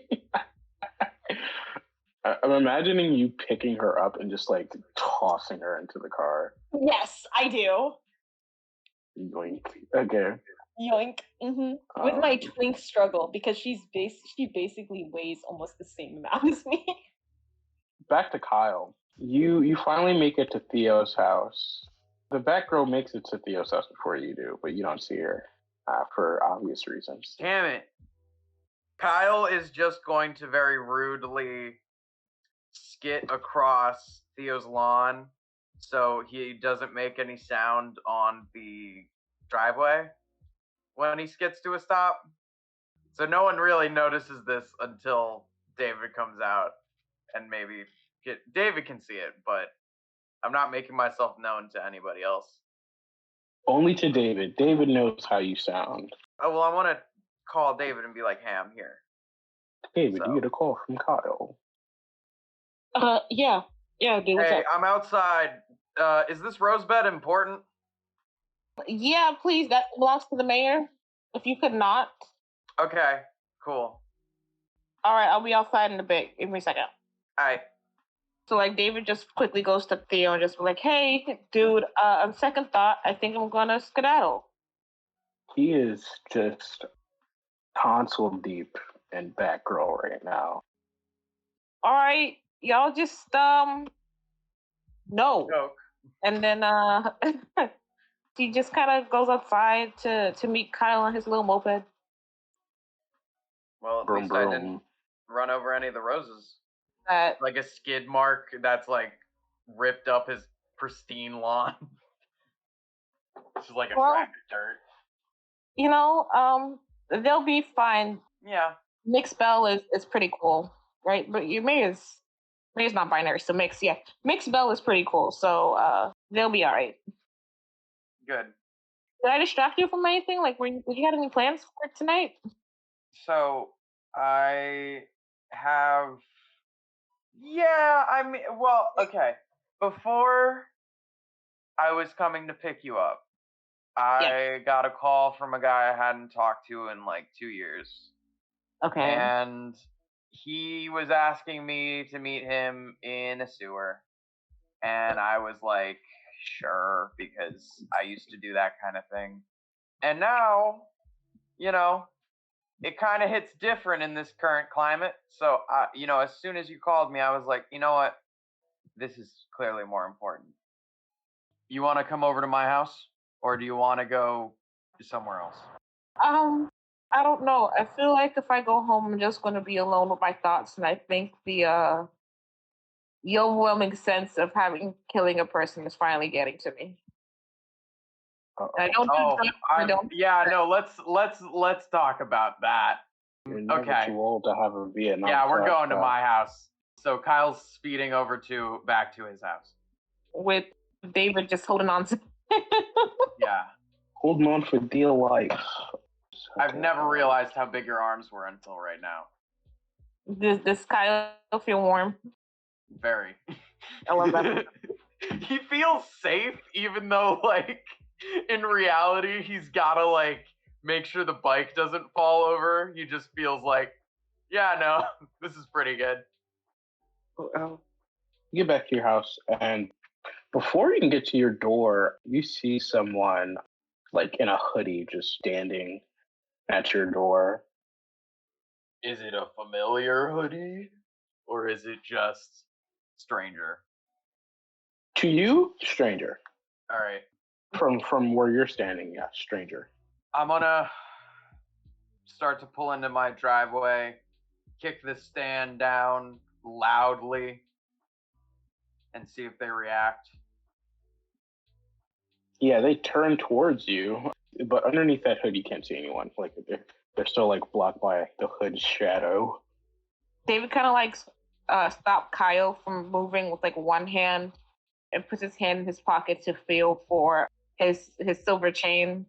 I'm imagining you picking her up and just like tossing her into the car. Yes, I do. Yoink. Okay. Yoink. With my twink struggle, because she basically weighs almost the same amount as me. Back to Kyle. You finally make it to Theo's house. The Batgirl makes it to Theo's house before you do, but you don't see her for obvious reasons. Damn it. Kyle is just going to very rudely skit across Theo's lawn so he doesn't make any sound on the driveway when he skits to a stop. So no one really notices this until David comes out, and maybe David can see it, but I'm not making myself known to anybody else. Only to David. David knows how you sound. Oh, well, I want to call David and be like, hey, I'm here. David, you get a call from Kyle. Yeah, dude, what's Hey, up? I'm outside. Is this rosebed important? Yeah, please, that belongs to the mayor. If you could not. Okay, cool. All right, I'll be outside in a bit. Give me a second. All right. So, like, David just quickly goes to Theo and just be like, hey, dude, on second thought, I think I'm going to skedaddle. He is just tonsil deep in Batgirl right now. All right, y'all just, no. Joke. And then, he just kind of goes outside to meet Kyle on his little moped. Well, at Broom, least I broom. didn't run over any of the roses. That, Like a skid mark that's like ripped up his pristine lawn. This is like a Well- track of dirt. you know, they'll be fine. Yeah. Mixed Bell is pretty cool, right? But your mayor's not binary, so Mixed Bell is pretty cool, so they'll be all right. Good. Did I distract you from anything? Like, did you have any plans for tonight? So I have. Yeah, I mean, well, okay. Before I was coming to pick you up, I got a call from a guy I hadn't talked to in like 2 years. Okay. And he was asking me to meet him in a sewer. And I was like, sure, because I used to do that kind of thing. And now, you know, it kind of hits different in this current climate. So, as soon as you called me, I was like, you know what? This is clearly more important. You want to come over to my house? Or do you want to go somewhere else? I don't know. I feel like if I go home, I'm just going to be alone with my thoughts, and I think the overwhelming sense of killing a person is finally getting to me. I don't do drugs. I don't. Yeah, no. Let's talk about that. You're never Okay. too old to have a Vietnam. Yeah, we're going to flashback. my house. So Kyle's speeding over back to his house. With David just holding on to. Yeah. Holding on for dear life. I've never realized how big your arms were until right now. Does Kyle feel warm? Very. I love that. He feels safe, even though, like, in reality, he's gotta, like, make sure the bike doesn't fall over. He just feels like, yeah, no, this is pretty good. You get back to your house, and before you can get to your door, you see someone, like, in a hoodie just standing at your door. Is it a familiar hoodie? Or is it just stranger? To you, stranger. All right. From where you're standing, yeah, stranger. I'm gonna start to pull into my driveway, kick the stand down loudly, and see if they react. Yeah, they turn towards you, but underneath that hood, you can't see anyone. Like, they're still, like, blocked by the hood's shadow. David kind of like stop Kyle from moving with like one hand and puts his hand in his pocket to feel for his silver chain.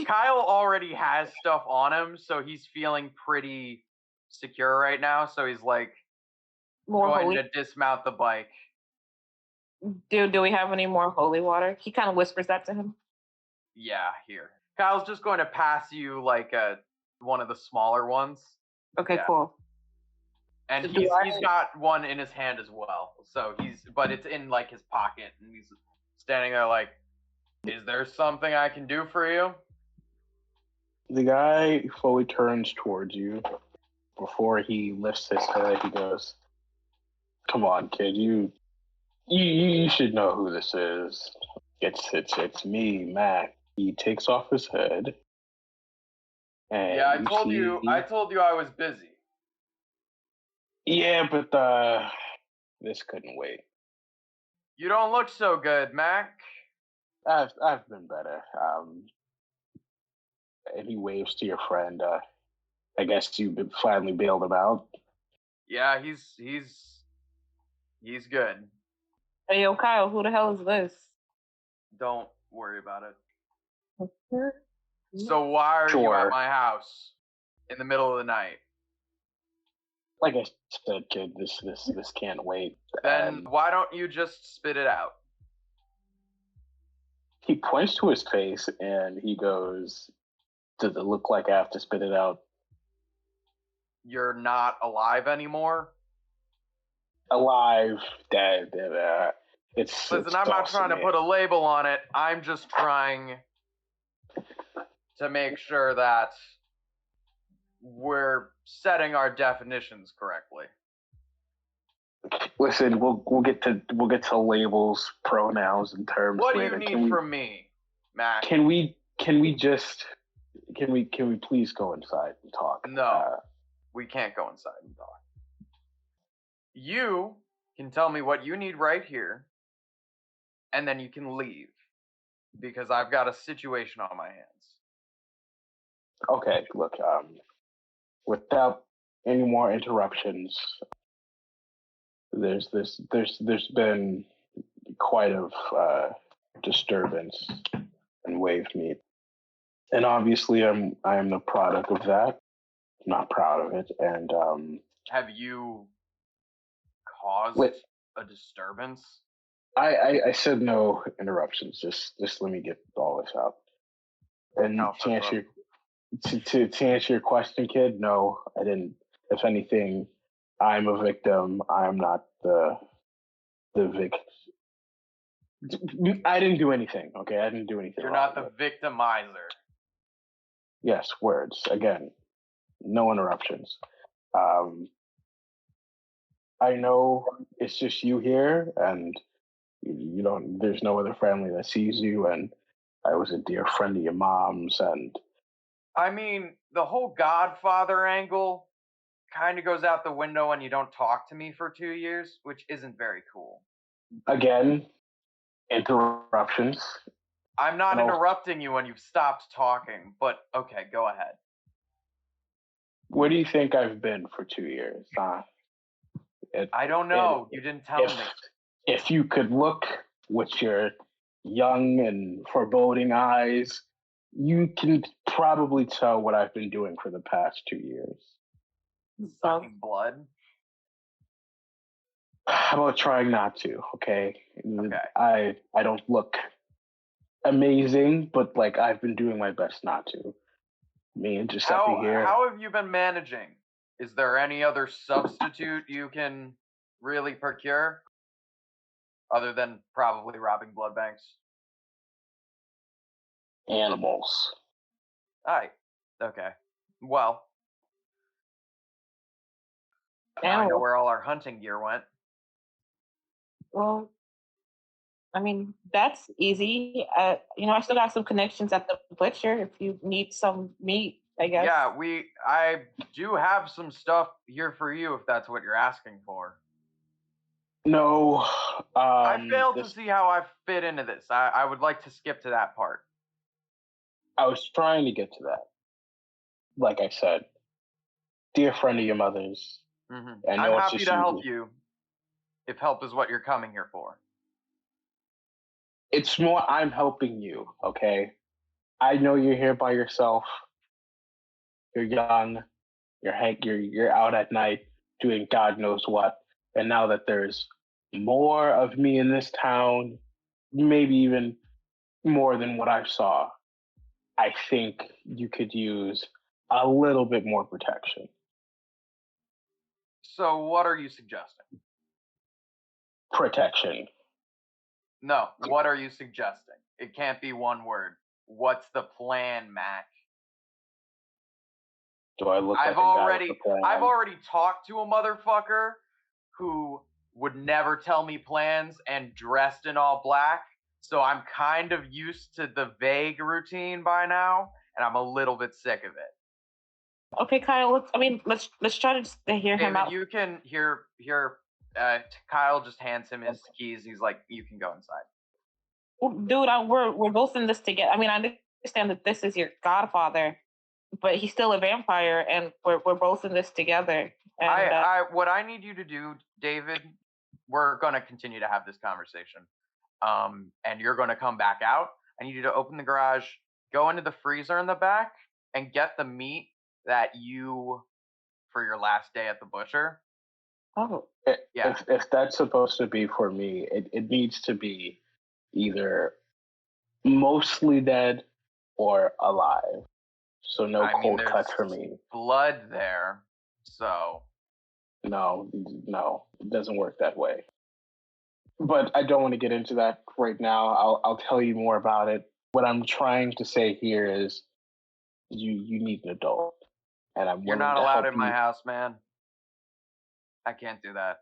Kyle already has stuff on him, so he's feeling pretty secure right now. So he's like More going holy. to dismount the bike. Do we have any more holy water? He kind of whispers that to him. Yeah, here. Kyle's just going to pass you like one of the smaller ones. Okay, Yeah. cool. And Do he's got one in his hand as well. So but it's in like his pocket, and he's standing there like, is there something I can do for you? The guy fully turns towards you. Before he lifts his head, he goes, "Come on, kid, you should know who this is. It's me, Mac." He takes off his head. And Yeah, I told you I was busy. Yeah, but this couldn't wait. You don't look so good, Mac. I've been better. And he waves to your friend. I guess you finally bailed him out. Yeah, he's good. Hey, yo, Kyle, who the hell is this? Don't worry about it. Okay. So why are you Sure. at my house in the middle of the night? Like I said, kid, this can't wait. Then why don't you just spit it out? He points to his face and he goes, "Does it look like I have to spit it out?" You're not alive anymore? Alive, dead. Listen, I'm not trying to put a label on it. I'm just trying to make sure that we're setting our definitions correctly. Listen, we'll get to labels, pronouns, and terms. What do later. you need from me, Mac? Can we please go inside and talk? No, we can't go inside and talk. You can tell me what you need right here, and then you can leave, because I've got a situation on my hands. Okay, look, without any more interruptions, there's been quite a disturbance in Wave Meet, and obviously I am the product of that. I'm not proud of it, and have you caused a disturbance? I said no interruptions. Just let me get all this out. And to answer your question, kid, no, I didn't. If anything, I'm a victim. I'm not the victim. I didn't do anything. Okay, I didn't do anything. You're not the victimizer. Yes, words again. No interruptions. I know it's just you here, and you don't. There's no other family that sees you, and I was a dear friend of your mom's, and I mean, the whole Godfather angle kind of goes out the window when you don't talk to me for 2 years, which isn't very cool. Again, interruptions. I'm not interrupting you when you've stopped talking, but okay, go ahead. Where do you think I've been for 2 years? I don't know. You didn't tell me. If you could look with your young and foreboding eyes, you can probably tell what I've been doing for the past 2 years. Sucking blood? How about trying not to, okay? Okay. I don't look amazing, but like I've been doing my best not to. Me and Giuseppe here. How have you been managing? Is there any other substitute you can really procure? Other than probably robbing blood banks? Animals. Aye. Okay. Well, now I know where all our hunting gear went. Well, I mean, that's easy. I still got some connections at the butcher if you need some meat, I guess. Yeah, I do have some stuff here for you if that's what you're asking for. No. I failed to see how I fit into this. I would like to skip to that part. I was trying to get to that. Like I said, dear friend of your mother's. Mm-hmm. I'm happy to help you if help is what you're coming here for. It's more I'm helping you, okay? I know you're here by yourself. You're young. You're out at night doing God knows what. And now that there's more of me in this town, maybe even more than what I saw, I think you could use a little bit more protection. So what are you suggesting? Protection. No, what are you suggesting? It can't be one word. What's the plan, Mac? Do I look I've like a guy with a plan? I've already talked to a motherfucker who would never tell me plans and dressed in all black. So I'm kind of used to the vague routine by now, and I'm a little bit sick of it. Okay, Kyle. Let's try to hear him David, out. you can hear. Kyle just hands him his keys. He's like, "You can go inside." Well, dude, we're both in this together. I mean, I understand that this is your godfather, but he's still a vampire, and we're both in this together. And what I need you to do, David, we're gonna continue to have this conversation. And you're gonna come back out. I need you to open the garage, go into the freezer in the back, and get the meat that you for your last day at the butcher. oh, Yeah. If that's supposed to be for me, it needs to be either mostly dead or alive. So no cold cuts for me. Blood there, so No, it doesn't work that way. But I don't want to get into that right now. I'll tell you more about it. What I'm trying to say here is you need an adult. And I'm you're willing not to allowed help in my you. house, man. I can't do that.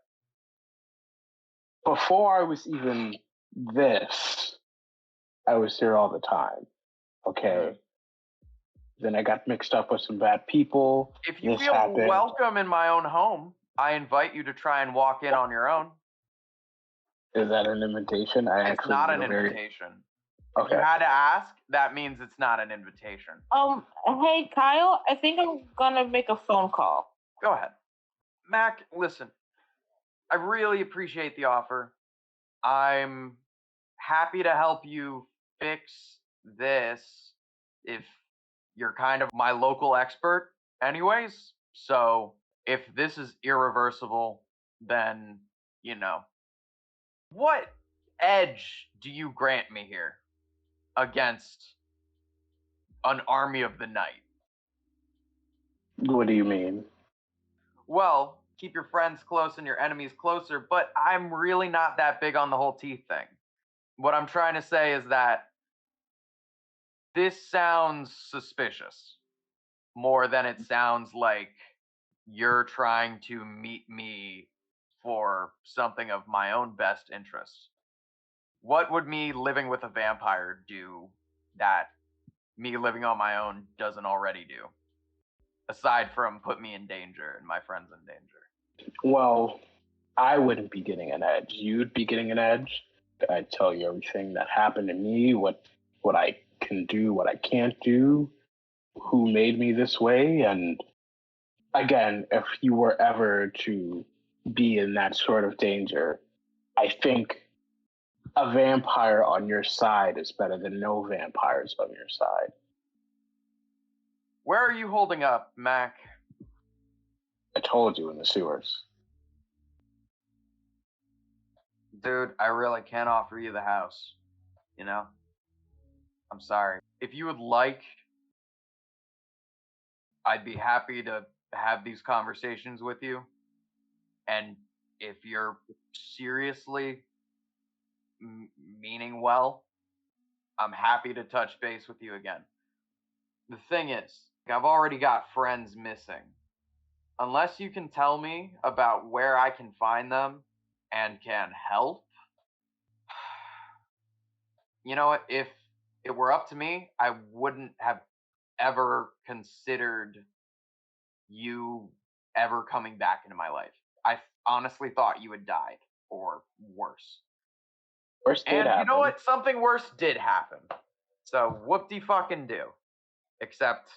Before I was even this, I was here all the time. Okay. Then I got mixed up with some bad people. If you This feel happened. welcome in my own home, I invite you to try and walk in on your own. Is that an invitation? It's not an invitation. If Okay. you had to ask, that means it's not an invitation. hey, Kyle, I think I'm gonna make a phone call. Go ahead. Mac, listen. I really appreciate the offer. I'm happy to help you fix this if you're kind of my local expert anyways. So if this is irreversible, then, what edge do you grant me here against an army of the night? What do you mean? Well, keep your friends close and your enemies closer, but I'm really not that big on the whole teeth thing. What I'm trying to say is that this sounds suspicious more than it sounds like you're trying to meet me for something of my own best interest. What would me living with a vampire do that me living on my own doesn't already do? Aside from put me in danger and my friends in danger. Well, I wouldn't be getting an edge. You'd be getting an edge. I'd tell you everything that happened to me, what I can do, what I can't do, who made me this way. And again, if you were ever to be in that sort of danger, I think a vampire on your side is better than no vampires on your side. Where are you holding up, Mac? I told you, in the sewers. Dude, I really can't offer you the house. I'm sorry. If you would like, I'd be happy to have these conversations with you. And if you're seriously meaning well, I'm happy to touch base with you again. The thing is, I've already got friends missing. Unless you can tell me about where I can find them and can help, you know what? If it were up to me, I wouldn't have ever considered you ever coming back into my life. I honestly thought you had died, or worse. Worst did And happen. you know what? Something worse did happen. So whoop-de-fucking-do. Except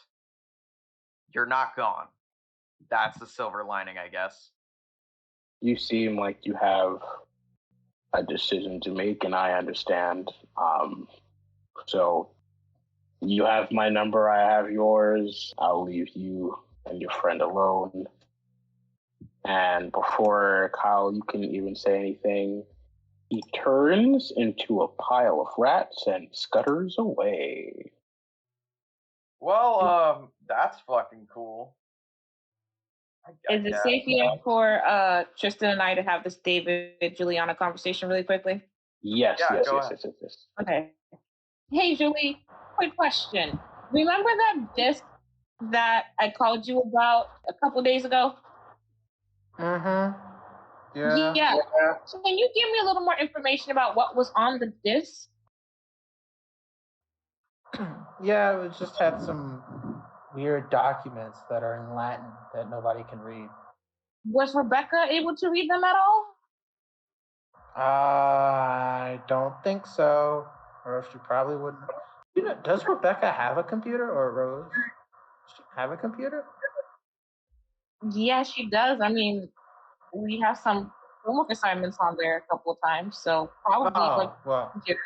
you're not gone. That's the silver lining, I guess. You seem like you have a decision to make, and I understand. So you have my number, I have yours. I'll leave you and your friend alone. And before Kyle, you can even say anything, he turns into a pile of rats and scutters away. Well, that's fucking cool. Is it safe yet for Tristan and I to have this David Juliana conversation really quickly? Yes, Yeah, yes, go yes, ahead. yes, yes, yes. Okay. Hey, Julie, quick question. Remember that disc that I called you about a couple days ago? Mm-hmm. Yeah. Yeah. So can you give me a little more information about what was on the disc? Yeah, it just had some weird documents that are in Latin that nobody can read. Was Rebecca able to read them at all? I don't think so. Or she probably wouldn't. You know, does Rebecca have a computer or Rose? Does she have a computer? Yeah, she does. I mean, we have some homework assignments on there a couple of times, so probably like Well, computer.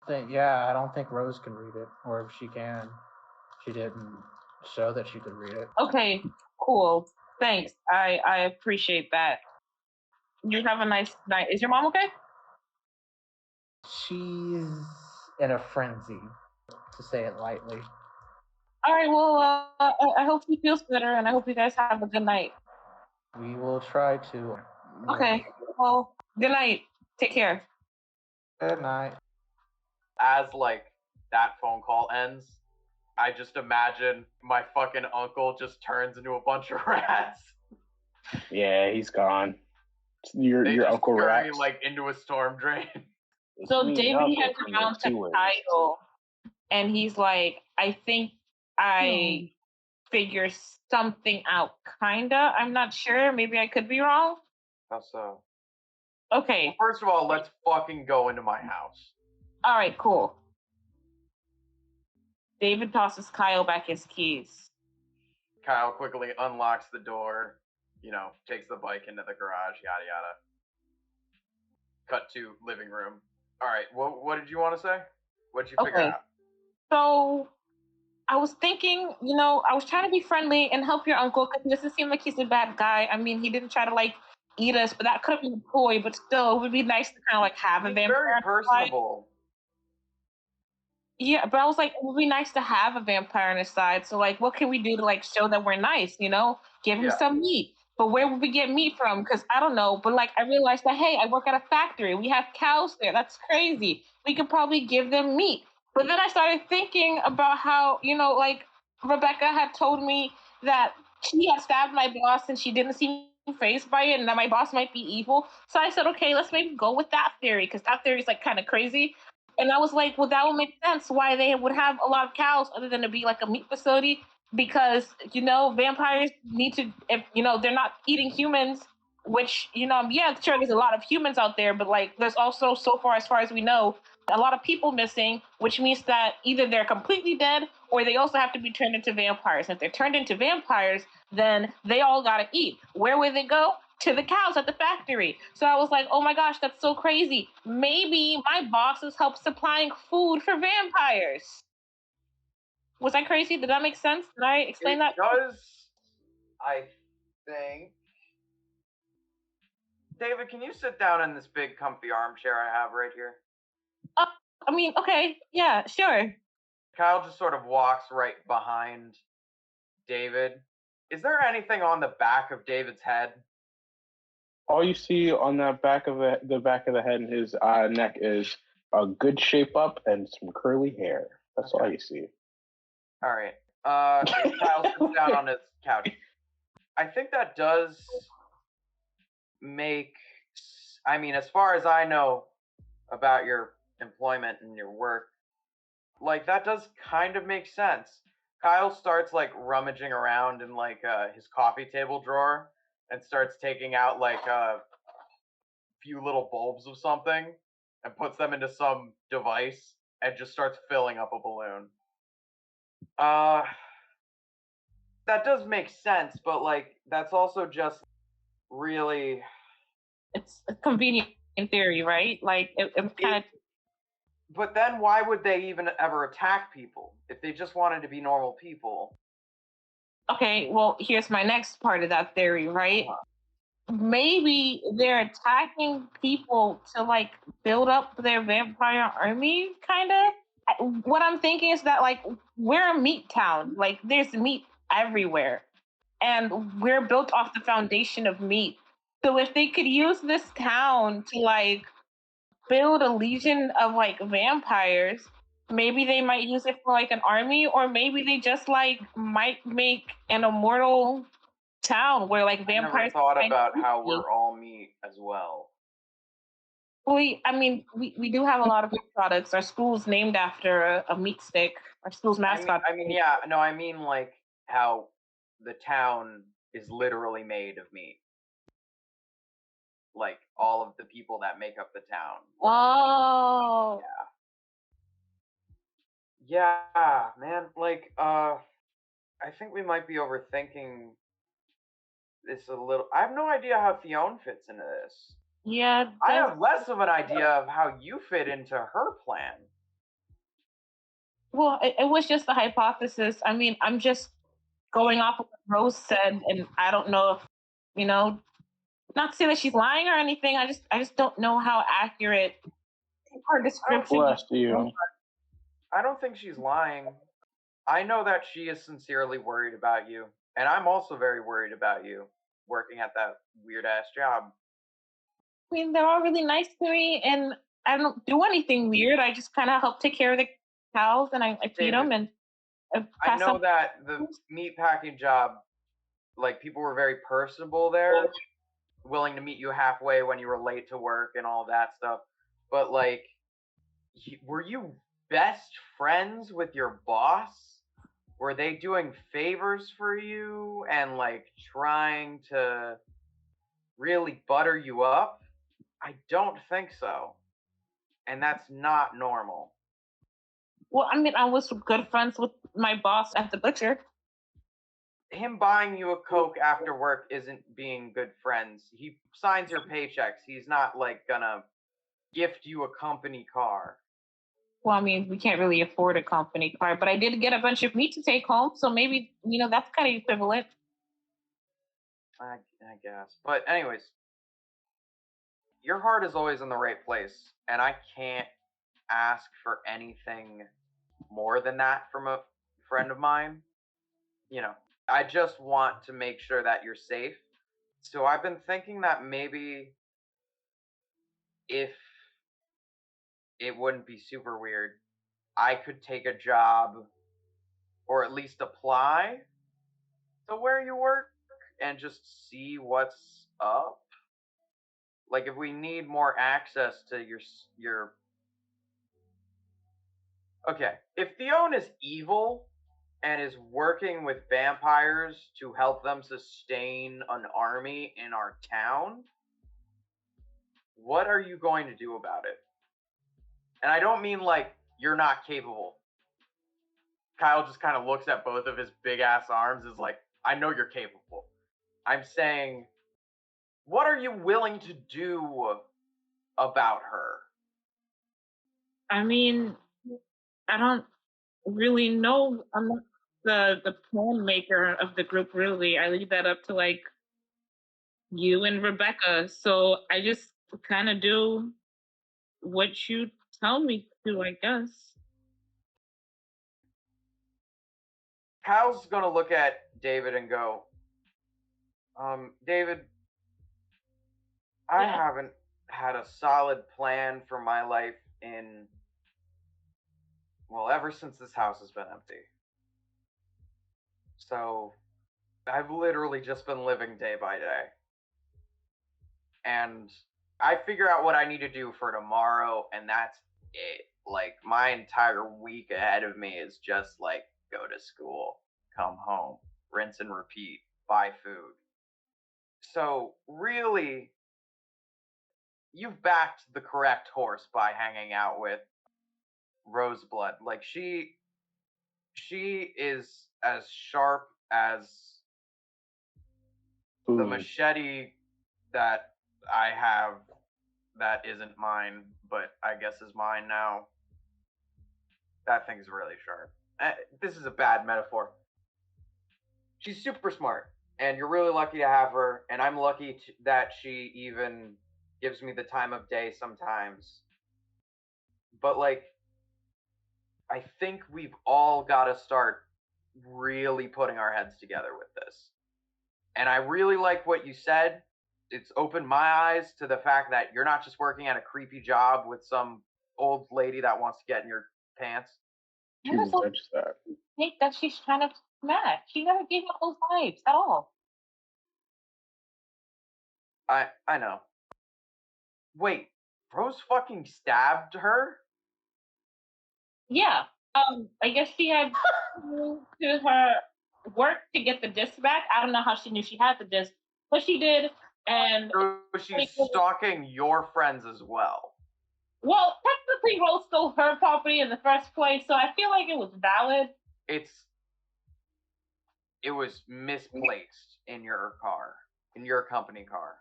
I don't think Rose can read it. Or if she can, she didn't show that she could read it. Okay, cool. Thanks. I appreciate that. You have a nice night. Is your mom okay? She's in a frenzy, to say it lightly. All right. Well, I hope she feels better, and I hope you guys have a good night. We will try to. Okay. Well, good night. Take care. Good night. As like that phone call ends, I just imagine my fucking uncle just turns into a bunch of rats. Yeah, he's gone. They Your just Uncle scurry Rex. like into a storm drain. So Me, David Uncle heads from around the to sewers. Kyle, and he's like, I think I figure something out. Kinda. I'm not sure. Maybe I could be wrong. How so? Okay. First of all, let's fucking go into my house. All right. Cool. David tosses Kyle back his keys. Kyle quickly unlocks the door, takes the bike into the garage, yada yada. Cut to living room. All right, what did you want to say? What did you figure out? So I was thinking, I was trying to be friendly and help your uncle because he doesn't seem like he's a bad guy. I mean, he didn't try to like eat us, but that could have been a ploy. But still, it would be nice to kind of like have a He's vampire. very personable. Yeah, but I was like, it would be nice to have a vampire on his side. So like, what can we do to like show that we're nice? Give him some meat. But where would we get meat from? Because I don't know. But like, I realized that hey, I work at a factory. We have cows there. That's crazy. We could probably give them meat. But then I started thinking about how like Rebecca had told me that she had stabbed my boss and she didn't seem phased by it, and that my boss might be evil. So I said, okay, let's maybe go with that theory because that theory is like kind of crazy. And I was like, well, that would make sense why they would have a lot of cows other than to be like a meat facility because, vampires need to, if, they're not eating humans, which, yeah, sure, there's a lot of humans out there, but like there's also, so far as we know, a lot of people missing, which means that either they're completely dead or they also have to be turned into vampires. And if they're turned into vampires, then they all got to eat. Where would they go? To the cows at the factory. So I was like, oh my gosh, that's so crazy. Maybe my bosses help supplying food for vampires. Was I crazy? Did that make sense? Did I explain that? It does, I think. David, can you sit down in this big comfy armchair I have right here? I mean, okay, yeah, sure. Kyle just sort of walks right behind David. Is there anything on the back of David's head? All you see on that back of the back of the head and his neck is a good shape up and some curly hair. That's all you see. All right. Kyle sits down on his couch. I think that does make. I mean, as far as I know about your employment and your work, like that does kind of make sense. Kyle starts like rummaging around in like his coffee table drawer and starts taking out like a few little bulbs of something and puts them into some device and just starts filling up a balloon. That does make sense, but like that's also just really. It's a convenient in theory, right? Like it kind of. But then why would they even ever attack people if they just wanted to be normal people? Okay, well, here's my next part of that theory, right? Maybe they're attacking people to like build up their vampire army, kind of. What I'm thinking is that like we're a meat town, like there's meat everywhere. and we're built off the foundation of meat. So if they could use this town to like build a legion of like vampires, maybe they might use it for like an army, or maybe they just like might make an immortal town where like I never vampires thought find about how safety. we're all meat as well. I mean, we do have a lot of meat products. Our school's named after a meat stick. Our school's mascot. Yeah, no, I mean like how the town is literally made of meat. Like all of the people that make up the town. Oh. Yeah. Yeah, man. Like, I think we might be overthinking this a little. I have no idea how Theon fits into this. Yeah. I have less of an idea of how you fit into her plan. Well, it was just a hypothesis. I mean, I'm just going off of what Rose said, and I don't know if, not to say that she's lying or anything. I just don't know how accurate her description. Bless you. I don't think she's lying. I know that she is sincerely worried about you, and I'm also very worried about you working at that weird ass job. I mean, they're all really nice to me, and I don't do anything weird. I just kind of help take care of the cows, and I feed them, and I know that the meat packing job, like, people were very personable there, willing to meet you halfway when you were late to work and all that stuff. But, like, were you best friends with your boss? Were they doing favors for you and, like, trying to really butter you up? I don't think so. And that's not normal. Well, I mean, I was good friends with my boss at the butcher. Him buying you a Coke after work isn't being good friends. He signs your paychecks. He's not, like, gonna gift you a company car. Well, I mean, we can't really afford a company car, but I did get a bunch of meat to take home, so maybe, that's kind of equivalent. I guess. But anyways, your heart is always in the right place, and I can't ask for anything more than that from a friend of mine. I just want to make sure that you're safe. So I've been thinking that maybe if it wouldn't be super weird, I could take a job or at least apply to where you work and just see what's up. Like, if we need more access to your okay, if Theon is evil and is working with vampires to help them sustain an army in our town, what are you going to do about it? And I don't mean like you're not capable. Kyle just kind of looks at both of his big ass arms, is like, I know you're capable. I'm saying, what are you willing to do about her? I mean, I don't really know. I'm not the plan maker of the group, really. I leave that up to like you and Rebecca. So I just kind of do what you tell me to, I guess. Kyle's gonna look at David and go, David, I haven't had a solid plan for my life ever since this house has been empty. So I've literally just been living day by day. And I figure out what I need to do for tomorrow, and that's it. Like, my entire week ahead of me is just like, go to school, come home, rinse and repeat, buy food. So really, you've backed the correct horse by hanging out with Roseblood. Like, she is as sharp as the machete that I have that isn't mine, but I guess is mine now. That thing's really sharp. This is a bad metaphor. She's super smart, and you're really lucky to have her, and I'm lucky that she even gives me the time of day sometimes. But, like, I think we've all got to start really putting our heads together with this. And I really like what you said. It's opened my eyes to the fact that you're not just working at a creepy job with some old lady that wants to get in your pants. I just don't think that she's trying to smash. She never gave me those vibes at all. I know. Wait, Rose fucking stabbed her? Yeah. I guess she had to do her work to get the disc back. I don't know how she knew she had the disc, but she did. And So she's stalking your friends as well. well, technically, Rose stole her property in the first place, so I feel like it was valid. It was misplaced in your car, in your company car.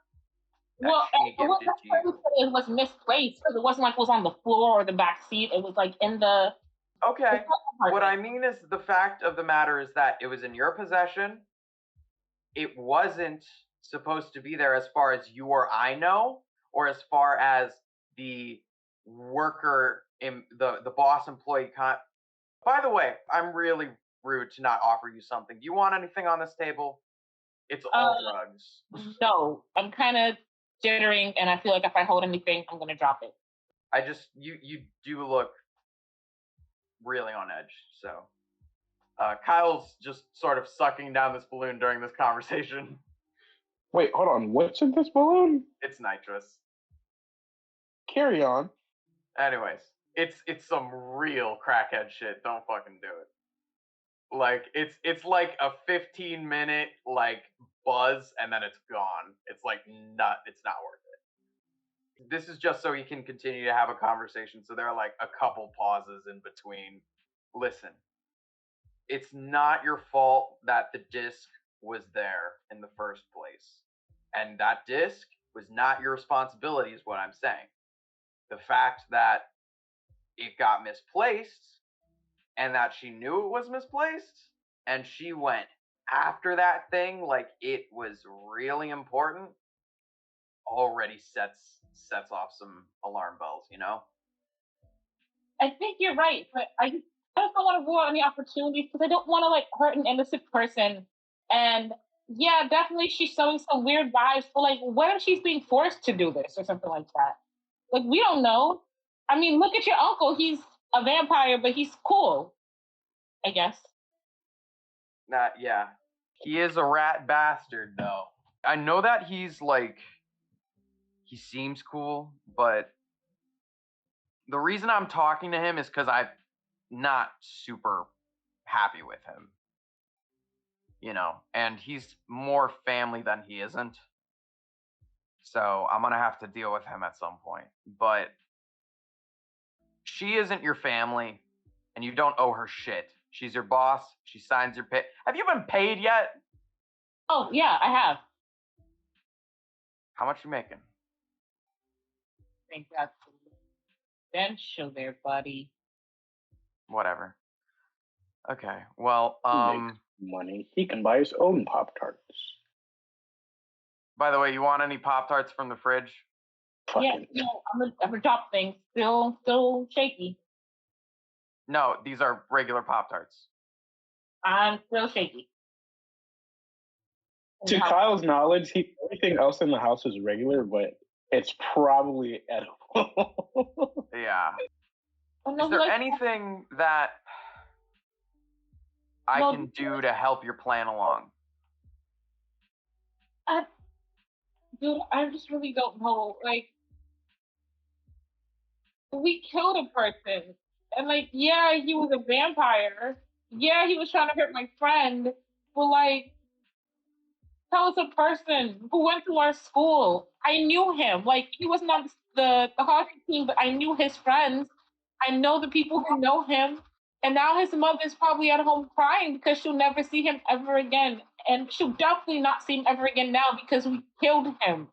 Well, it was misplaced because it wasn't like it was on the floor or the back seat. It was like in the. Okay. What I mean is the fact of the matter is that it was in your possession. It wasn't supposed to be there as far as you or I know, or as far as the worker, the boss employee. By the way, I'm really rude to not offer you something. Do you want anything on this table? It's all drugs. No, I'm kind of jittering, and I feel like if I hold anything, I'm gonna drop it. You do look really on edge. So, Kyle's just sort of sucking down this balloon during this conversation. Wait, hold on. What's in this balloon? It's nitrous. Carry on. Anyways, it's some real crackhead shit. Don't fucking do it. Like it's like a 15-minute like buzz and then it's gone. It's like it's not worth it. This is just so he can continue to have a conversation. So there are like a couple pauses in between. Listen, it's not your fault that the disc was there in the first place. And that disc was not your responsibility is what I'm saying. The fact that it got misplaced and that she knew it was misplaced and she went after that thing like it was really important already sets off some alarm bells, you know? I think you're right, but I just don't want to rule out any opportunities because I don't want to like hurt an innocent person. And yeah, definitely she's showing some weird vibes, but like what if she's being forced to do this or something like that? Like we don't know. I mean, look at your uncle. He's a vampire, but he's cool, I guess. Yeah. He is a rat bastard, though. I know that he's like, he seems cool, but the reason I'm talking to him is because I'm not super happy with him. You know, and he's more family than he isn't. So I'm going to have to deal with him at some point. But she isn't your family, and you don't owe her shit. She's your boss. She signs your pay. Have you been paid yet? Oh, yeah, I have. How much you making? I think that's potential there, buddy. Whatever. Okay. Well, He makes money. He can buy his own Pop-Tarts. By the way, you want any Pop-Tarts from the fridge? Yeah, no, I'm gonna drop things. Still shaky. No, these are regular Pop-Tarts. I'm still shaky. To Kyle's knowledge, everything else in the house is regular, but it's probably edible. Yeah. Is there anything that I can do to help your plan along? Dude, I just really don't know. Like, we killed a person. And, like, yeah, he was a vampire. Yeah, he was trying to hurt my friend. But, like, that was a person who went to our school. I knew him. Like, he wasn't on the hockey team, but I knew his friends. I know the people who know him. And now his mother's probably at home crying because she'll never see him ever again. And she'll definitely not see him ever again now because we killed him.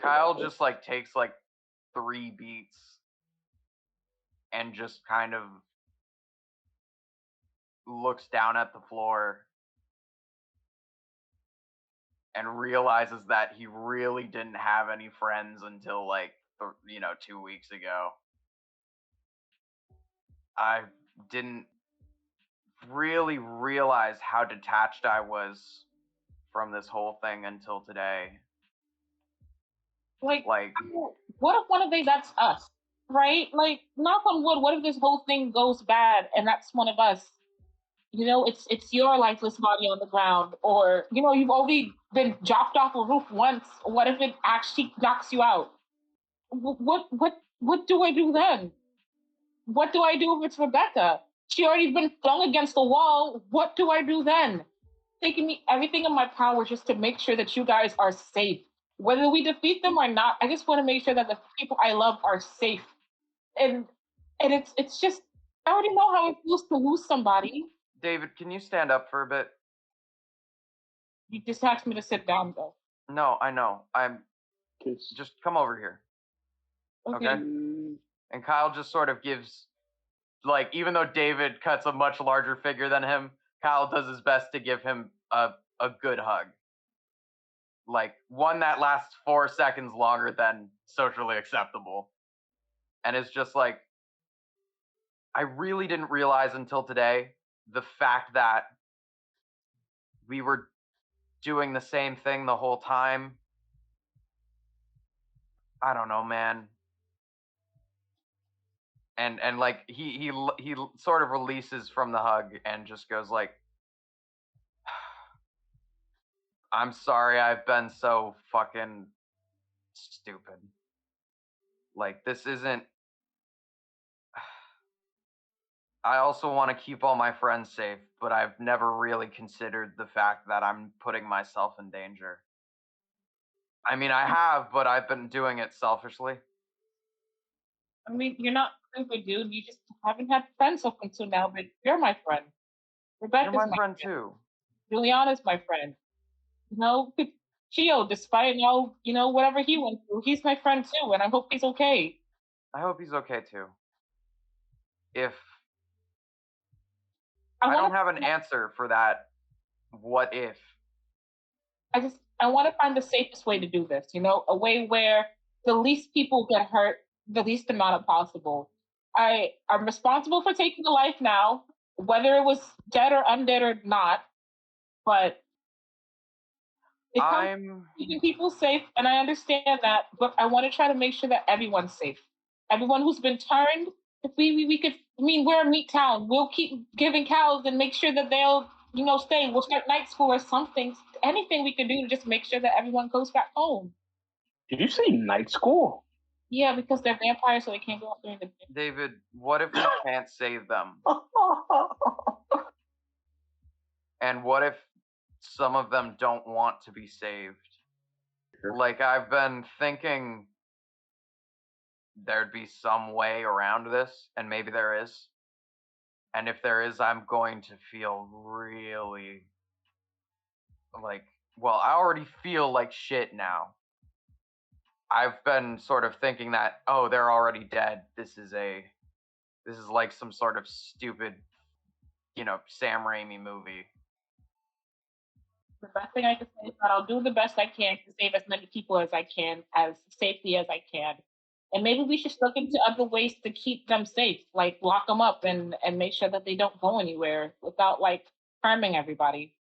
Kyle just like takes like 3 beats and just kind of looks down at the floor and realizes that he really didn't have any friends until like 2 weeks ago. I didn't really realize how detached I was from this whole thing until today. Like, what if one of these that's us, right? Like, knock on wood, what if this whole thing goes bad and that's one of us? You know, it's your lifeless body on the ground, or you know, you've already been dropped off a roof once. What if it actually knocks you out? What do I do then? What do I do if it's Rebecca? She already been flung against the wall. What do I do then? Taking me everything in my power just to make sure that you guys are safe. Whether we defeat them or not, I just want to make sure that the people I love are safe. And it's just I already know how it feels to lose somebody. David, can you stand up for a bit? You just asked me to sit down though. No, I know. Just come over here. Okay? And Kyle just sort of gives, like, even though David cuts a much larger figure than him, Kyle does his best to give him a good hug. Like, one that lasts 4 seconds longer than socially acceptable. And it's just like, I really didn't realize until today the fact that we were doing the same thing the whole time. I don't know, man. And like he sort of releases from the hug and just goes like, I'm sorry I've been so fucking stupid. Like, this isn't. I also want to keep all my friends safe, but I've never really considered the fact that I'm putting myself in danger. I mean, I have, but I've been doing it selfishly. I mean, you're not stupid, dude. You just haven't had friends up until now, but you're my friend. Rebecca's You're my friend too. Julianna's my friend. You know, Cuchillo, despite all, you know, whatever he went through, he's my friend too, and I hope he's okay. I hope he's okay too. If I don't have an answer for that, what if? I want to find the safest way to do this, you know, a way where the least people get hurt, the least amount of possible. I'm responsible for taking a life now, whether it was dead or undead or not, but it comes to keeping people safe, and I understand that, but I want to try to make sure that everyone's safe. Everyone who's been turned, if we could, I mean, we're a meat town. We'll keep giving cows and make sure that they'll, you know, stay. We'll start night school or something. Anything we can do to just make sure that everyone goes back home. Did you say night school? Yeah, because they're vampires, so they can't go out during the day. David, what if we can't save them? And what if some of them don't want to be saved? Like, I've been thinking there'd be some way around this, and maybe there is. And if there is, I'm going to feel really like, well, I already feel like shit now. I've been sort of thinking that, oh, they're already dead. This is like some sort of stupid, you know, Sam Raimi movie. The best thing I can say is that I'll do the best I can to save as many people as I can, as safely as I can. And maybe we should look into other ways to keep them safe, like lock them up and make sure that they don't go anywhere without like harming everybody.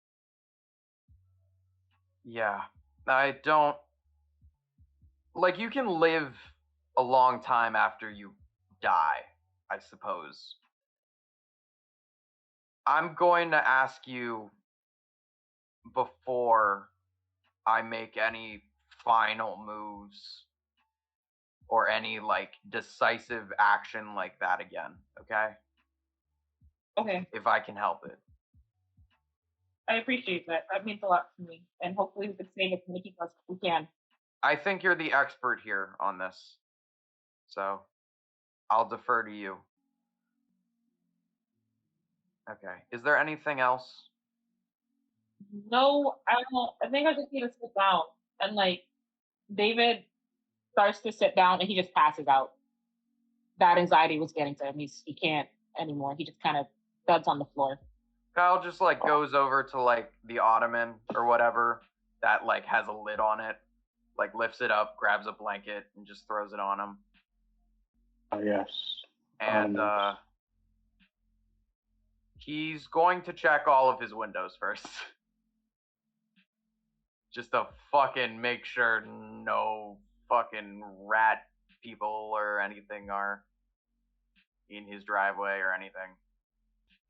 Yeah, I don't like, you can live a long time after you die, I suppose. I'm going to ask you before I make any final moves or any like decisive action like that again, okay? Okay. If I can help it. I appreciate that. That means a lot to me. And hopefully we can save as many people as we can. I think you're the expert here on this. So I'll defer to you. Okay. Is there anything else? No, I don't. I think I just need to sit down. And like, David starts to sit down and he just passes out. That anxiety was getting to him. He can't anymore. He just kind of thuds on the floor. Kyle just like goes over to like the ottoman or whatever that like has a lid on it, like lifts it up, grabs a blanket, and just throws it on him. Yes. And He's going to check all of his windows first. Just to fucking make sure no fucking rat people or anything are in his driveway or anything.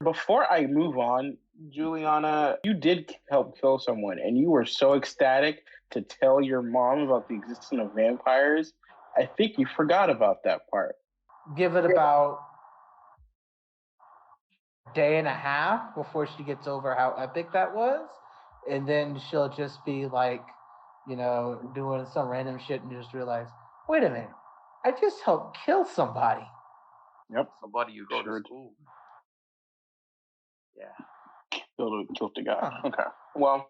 Before I move on, Juliana, you did help kill someone, and you were so ecstatic to tell your mom about the existence of vampires. I think you forgot about that part. Give it about a day and a half before she gets over how epic that was. And then she'll just be like, doing some random shit and just realize, wait a minute, I just helped kill somebody. Yep. Somebody you go Sure. to school. Yeah. Killed the guy. Huh. Okay. Well,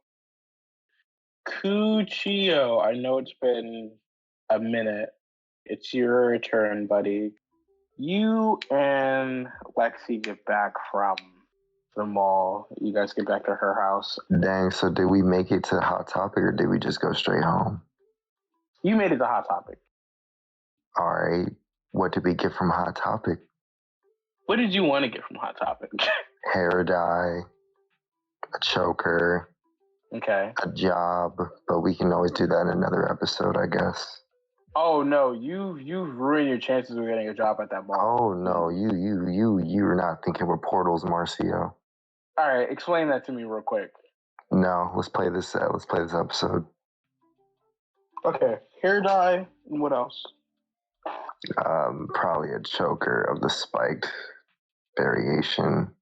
Cuchillo, I know it's been a minute. It's your turn, buddy. You and Lexi get back from the mall. You guys get back to her house. Dang, so did we make it to Hot Topic or did we just go straight home? You made it to Hot Topic. All right. What did we get from Hot Topic? What did you want to get from Hot Topic? Hair dye, a choker, Okay. a job, but we can always do that in another episode, I guess. Oh no, you've ruined your chances of getting a job at that mall. Oh no, you're not thinking we're portals, Marcio. All right, explain that to me real quick. No, let's play this episode. Okay, hair dye, and what else? Probably a choker of the spiked variation.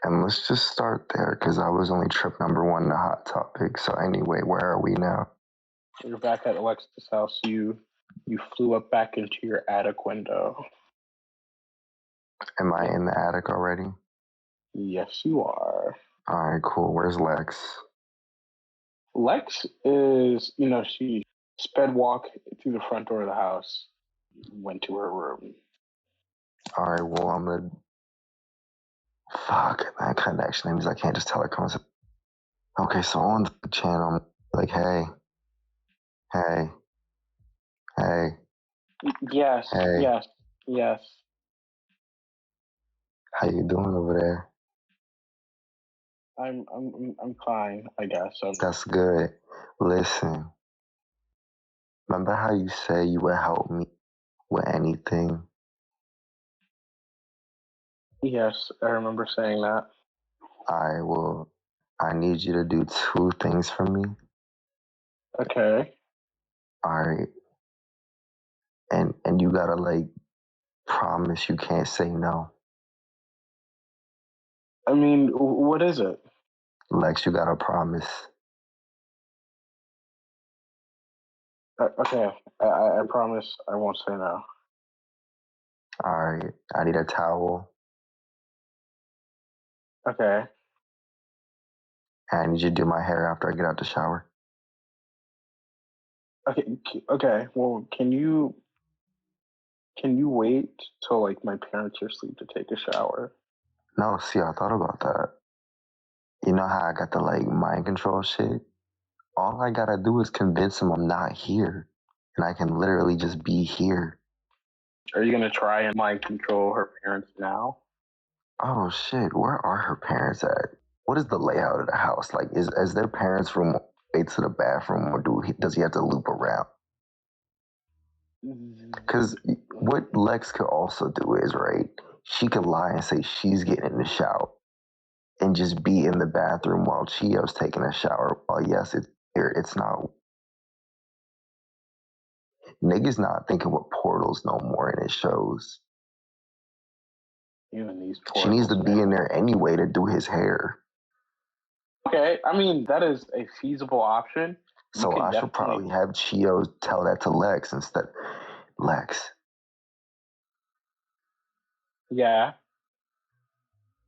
And let's just start there, because I was only trip number 1 to Hot Topic. So anyway, where are we now? You're back at Alexis' house. You flew up back into your attic window. Am I in the attic already? Yes, you are. All right, cool. Where's Lex? Lex is, she sped walk through the front door of the house, went to her room. All right, well, I'm gonna. Fuck, that kind of actually means I can't just tell her comes. Okay, so on the channel, I'm like, hey. Yes, Hey. yes. How you doing over there? I'm fine, I guess. That's good. Listen, remember how you say you would help me with anything? Yes, I remember saying that. I need you to do 2 things for me. Okay. All right. And you gotta promise you can't say no. I mean, what is it? Lex, you gotta promise. Okay, I promise I won't say no. All right. I need a towel. Okay. And I need you to do my hair after I get out the shower. Okay. Well, can you wait till my parents are asleep to take a shower? No, see, I thought about that. You know how I got the mind control shit? All I gotta do is convince them I'm not here. And I can literally just be here. Are you gonna try and mind control her parents now? Oh shit, where are her parents at? What is the layout of the house? Is their parents' room way to the bathroom, or does he have to loop around? Because what Lex could also do is, right, she could lie and say she's getting in the shower and just be in the bathroom while Chio's taking a shower. Well, yes, it's not. Niggas not thinking with portals no more in his shows. Even these She needs to portals, be man. in there anyway to do his hair. Okay, I mean, that is a feasible option. So I should probably have Chio tell that to Lex instead. Lex, Yeah.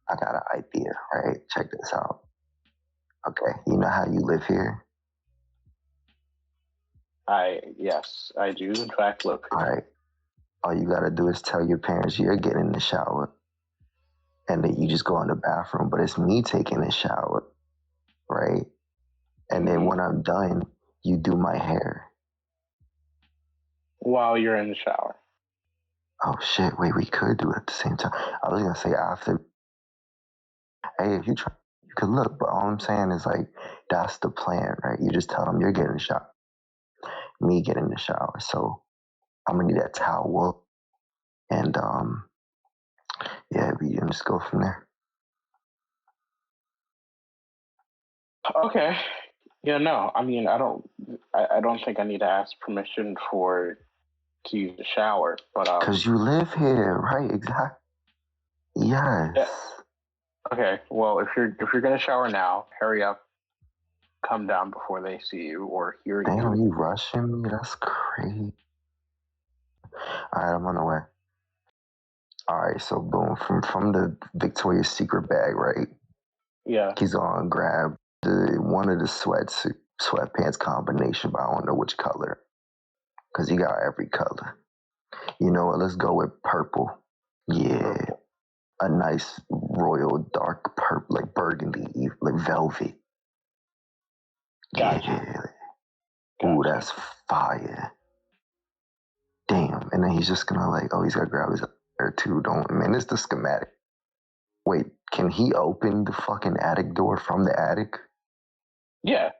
I got an idea, right? Check this out. Okay, you know how you live here? Yes, I do. In fact, look. All right. All you gotta do is tell your parents you're getting in the shower. And then you just go in the bathroom, but it's me taking the shower, right? And then when I'm done, you do my hair. While you're in the shower. Oh shit, wait, we could do it at the same time. I was gonna say after Hey, if you try, you could look, but all I'm saying is like that's the plan, right? You just tell them you're getting shot, me getting in the shower. So I'm gonna need that towel, and yeah, we can just go from there. Okay. Yeah, no. I mean, I don't think I need to ask permission to use the shower, but Cause you live here, right? Exactly. Yes. Yeah. Okay. Well, if you're gonna shower now, hurry up. Come down before they see you or hear you. Damn, you rushing me? That's crazy. All right, I'm on the way. All right, so boom, from the Victoria's Secret bag, right? Yeah. He's gonna grab one of the sweatpants combination, but I don't know which color, cause he got every color. You know what? Let's go with purple. Yeah, a nice royal dark purple, like burgundy, like velvet. Gotcha. Yeah. Ooh, that's fire. Damn. And then he's just gonna like, oh, he's gotta grab his hair too. Man, it's the schematic. Wait, can he open the fucking attic door from the attic? Yeah.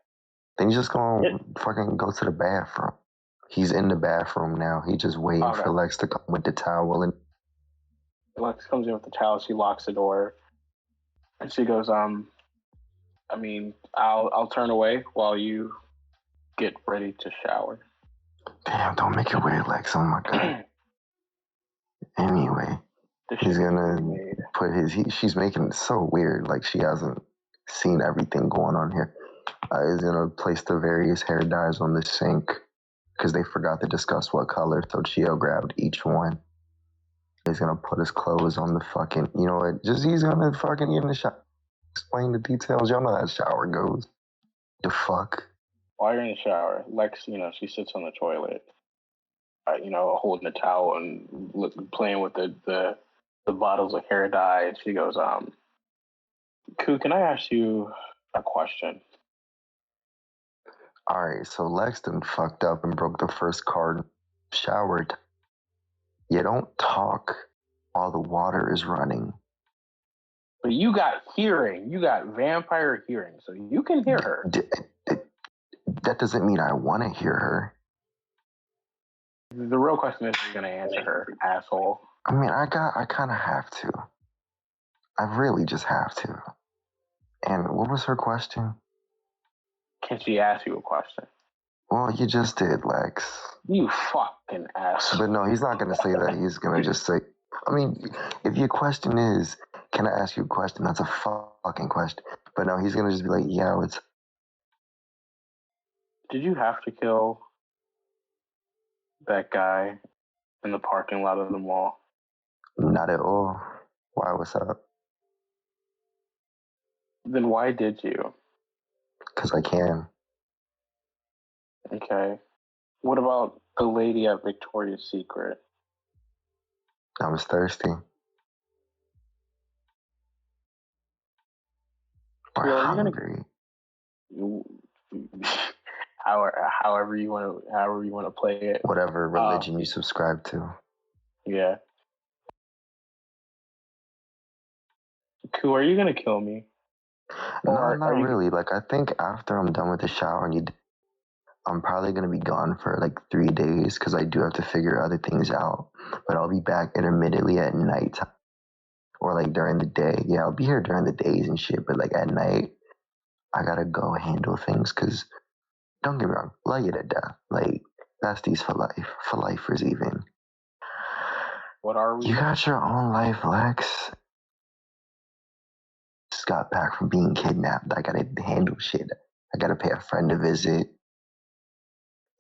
Then he's just gonna fucking go to the bathroom. He's in the bathroom now. He's just waiting for Lex to come with the towel, and Lex comes in with the towel. She locks the door, and she goes, I mean, I'll turn away while you get ready to shower. Damn, don't make it weird, Lex. Oh my god. Anyway, he's gonna put she's making it so weird, like she hasn't seen everything going on here. He's gonna place the various hair dyes on the sink because they forgot to discuss what color, so Chio grabbed each one. He's gonna put his clothes on the fucking, you know what, he's gonna fucking get in the shower. Explain the details. Y'all know how the shower goes. The fuck? While you're in the shower, Lex, she sits on the toilet, holding the towel and playing with the bottles of hair dye. And she goes, Koo, can I ask you a question? All right, so Lex done fucked up and broke the first card. Showered. You don't talk while the water is running. But you got hearing. You got vampire hearing, so you can hear her. That doesn't mean I want to hear her. The real question is, you're going to answer her, asshole. I mean, I kind of have to. I really just have to. And what was her question? Can she ask you a question? Well, you just did, Lex. You fucking asshole. But no, he's not going to say that. He's going to just say, I mean, if your question is, can I ask you a question? That's a fucking question. But no, he's going to just be like, yeah, it's... Did you have to kill that guy in the parking lot of the mall? Not at all. Why, what's up? Then why did you? Because I can. Okay. What about the lady at Victoria's Secret? I was thirsty. Or hungry. However you want to play it. Whatever religion you subscribe to. Yeah. Koo, are you gonna kill me? No, not really. Like, I think after I'm done with the shower I'm probably going to be gone for like 3 days because I do have to figure other things out. But I'll be back intermittently at night or like during the day. Yeah, I'll be here during the days and shit. But like at night, I got to go handle things because don't get me wrong, love you to death. Like, besties for life. For lifers even. What are we? You got your own life, Lex. Just got back from being kidnapped. I got to handle shit. I got to pay a friend a visit.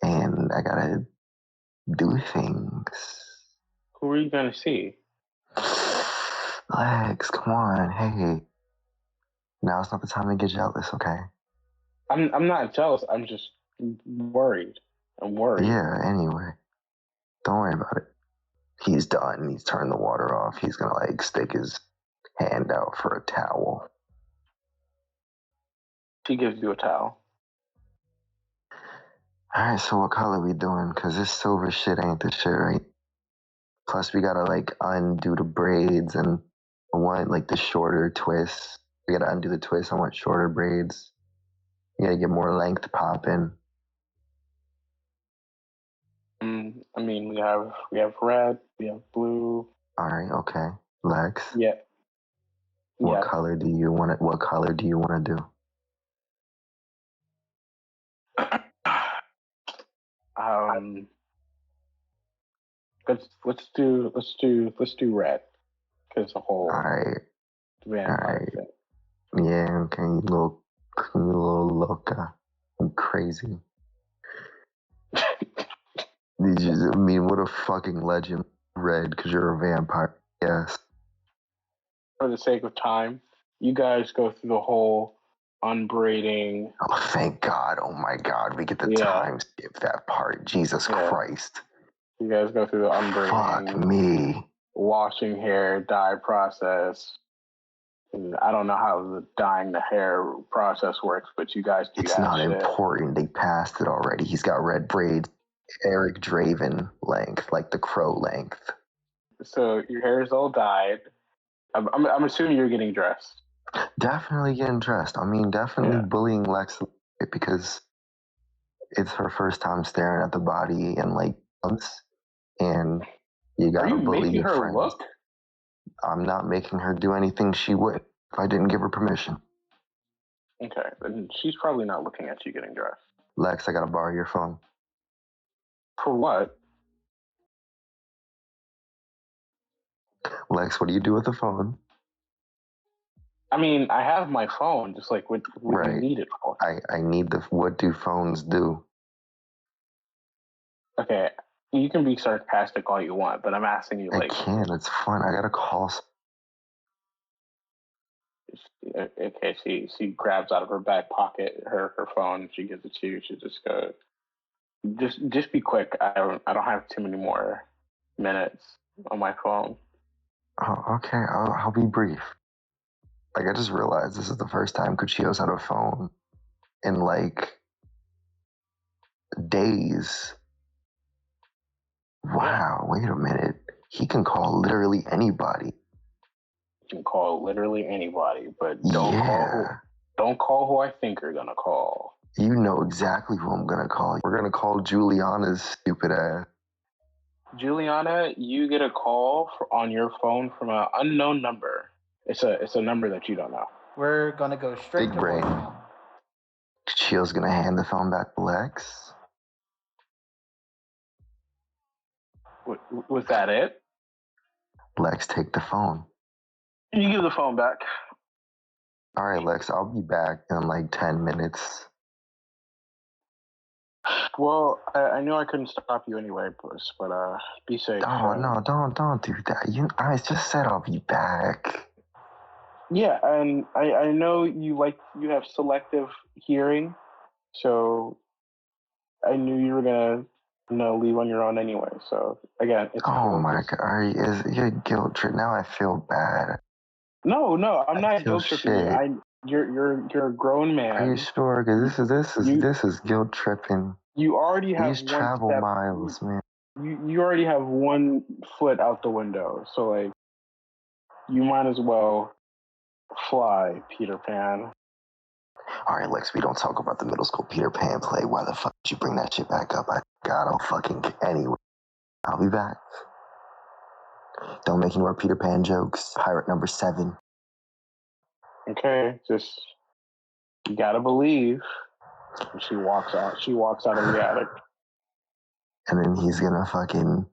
And I gotta do things. Who are you gonna see? Lex, come on, hey. Now's not the time to get jealous, okay? I'm not jealous. I'm just worried. I'm worried. Yeah, anyway. Don't worry about it. He's done. He's turned the water off. He's gonna like stick his hand out for a towel. She gives you a towel. Alright, so what color we doing? Cause this silver shit ain't the shit, right? Plus we gotta like undo the braids and one like the shorter twist. We gotta undo the twist. I want shorter braids. You gotta get more length popping. I mean, we have red, we have blue. All right, okay. Lex. Yeah. What color do you want to? What color do you want to do? Let's do red, because the whole All right. vampire thing. Yeah, okay, you little loca. I'm crazy. I mean, what a fucking legend. Red, because you're a vampire. Yes. For the sake of time, you guys go through the whole unbraiding. Oh, thank God. Oh my God. We get the time skip that part. Jesus Christ. You guys go through the unbraiding. Fuck me. Washing hair, dye process. And I don't know how the dyeing the hair process works, but you guys do it's that not shit. Important. They passed it already. He's got red braids. Eric Draven length, like the crow length. So your hair is all dyed. I'm assuming you're getting dressed. Definitely getting dressed. I mean, definitely bullying Lex because it's her first time staring at the body in like months, and you gotta bully your friends. Are you making her look? I'm not making her do anything she would if I didn't give her permission. Okay, then she's probably not looking at you getting dressed. Lex, I gotta borrow your phone. For what? Lex, what do you do with the phone? I mean, I have my phone, just like what do you need it for? I need what do phones do? Okay, you can be sarcastic all you want, but I'm asking you like... I can't, it's fun. I gotta call... Okay, she grabs out of her back pocket her phone, she gives it to you, she just goes... Just be quick, I don't have too many more minutes on my phone. Oh, okay, I'll be brief. Like, I just realized this is the first time Cuchillo's had a phone in, like, days. Wow, wait a minute. He can call literally anybody. He can call literally anybody, but don't call who I think you're gonna call. You know exactly who I'm gonna call. We're gonna call Julianna's stupid ass. Julianna, you get a call on your phone from an unknown number. It's a number that you don't know. We're gonna go straight to voicemail. Cuchillo's gonna hand the phone back to Lex. Was that it? Lex, take the phone. You give the phone back. All right, Lex, I'll be back in like 10 minutes. Well, I knew I couldn't stop you anyway, but be safe. Oh, no, don't do that. I just said I'll be back. Yeah, and I know you have selective hearing, so I knew you were gonna leave on your own anyway. So again, it's my God, you're guilt trip. Now I feel bad. No, I'm not guilt tripping you. You're a grown man. Are you sure? Because this is guilt tripping. You already have these travel miles, man. You already have 1 foot out the window, so like you might as well fly, Peter Pan. All right, Lex, we don't talk about the middle school Peter Pan play. Why the fuck did you bring that shit back up? Anyway, I'll be back. Don't make any more Peter Pan jokes. Pirate number 7. Okay, just you gotta believe. And she walks out. She walks out of the attic. And then he's gonna fucking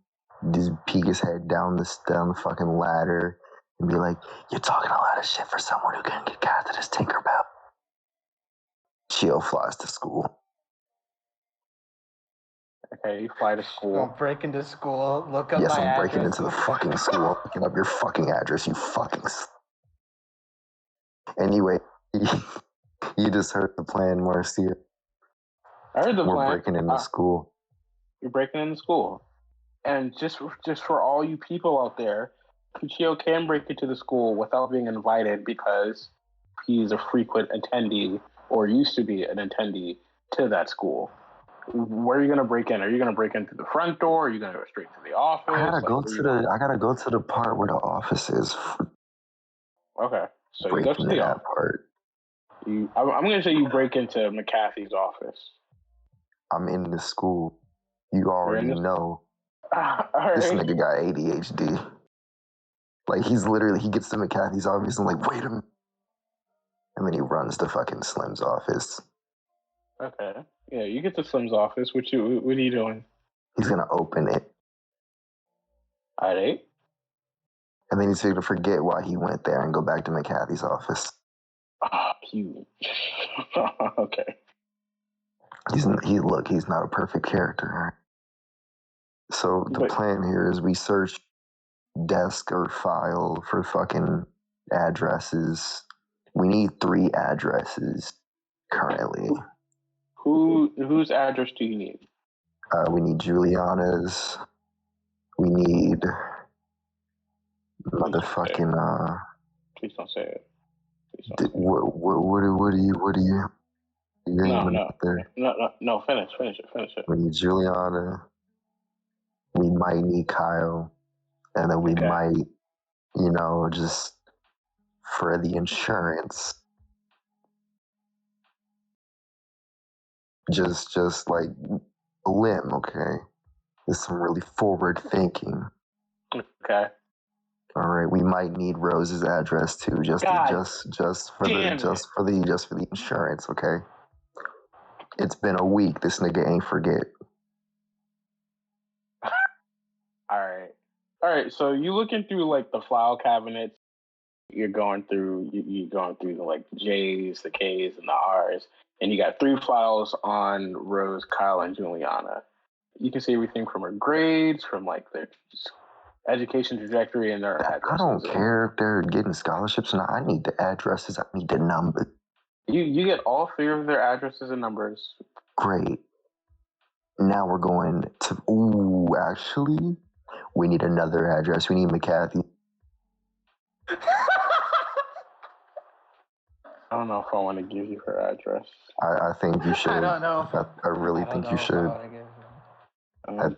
just peek his head down the fucking ladder and be like, "You're talking a lot of shit for someone who couldn't get casted as Tinkerbell." Chill flies to school. Okay, you fly to school. Don't break into school. Look up my address. Yes, I'm breaking into the fucking school. Looking up your fucking address, you fucking... Anyway, you just heard the plan, Marcia. I heard the plan. We're breaking into school. You're breaking into school. And just for all you people out there, Cuchillo can break into the school without being invited because he's a frequent attendee, or used to be an attendee, to that school. Where are you gonna break in? Are you gonna break into the front door? Are you gonna go straight to the office? I gotta go to the part where the office is. Okay. So you break go to into the that office. part. I'm going to say you break into McCarthy's office. I'm in the school. You already know. All This right. nigga got ADHD. Like, he gets to McCarthy's office and like, wait a minute. And then he runs to fucking Slim's office. Okay. Yeah, you get to Slim's office. What are you doing? He's gonna open it. All right. And then he's gonna forget why he went there and go back to McCarthy's office. You. Okay. He's not a perfect character. Right? So the plan here is we search desk or file for fucking addresses. We need 3 addresses currently. Whose address do you need? We need Julianna's. We need motherfucking Please don't say it. what do you No, finish it. We need Juliana. We might need Kyle. And then we might, just for the insurance, just like Lim, okay? There's some really forward thinking. Okay. All right, we might need Rose's address too, just for the insurance, okay? It's been a week. This nigga ain't forget. All right. So you looking through like the file cabinets. You're going through the like J's, the K's, and the R's, and you got 3 files on Rose, Kyle, and Juliana. You can see everything from her grades, from like their education trajectory, and their addresses. I don't care if they're getting scholarships or not. I need the addresses. I need the numbers. You get all 3 of their addresses and numbers. Great. Now we're going to. Actually, we need another address. We need McCarthy. I don't know if I want to give you her address. I think you should. I don't know. I really think you should. I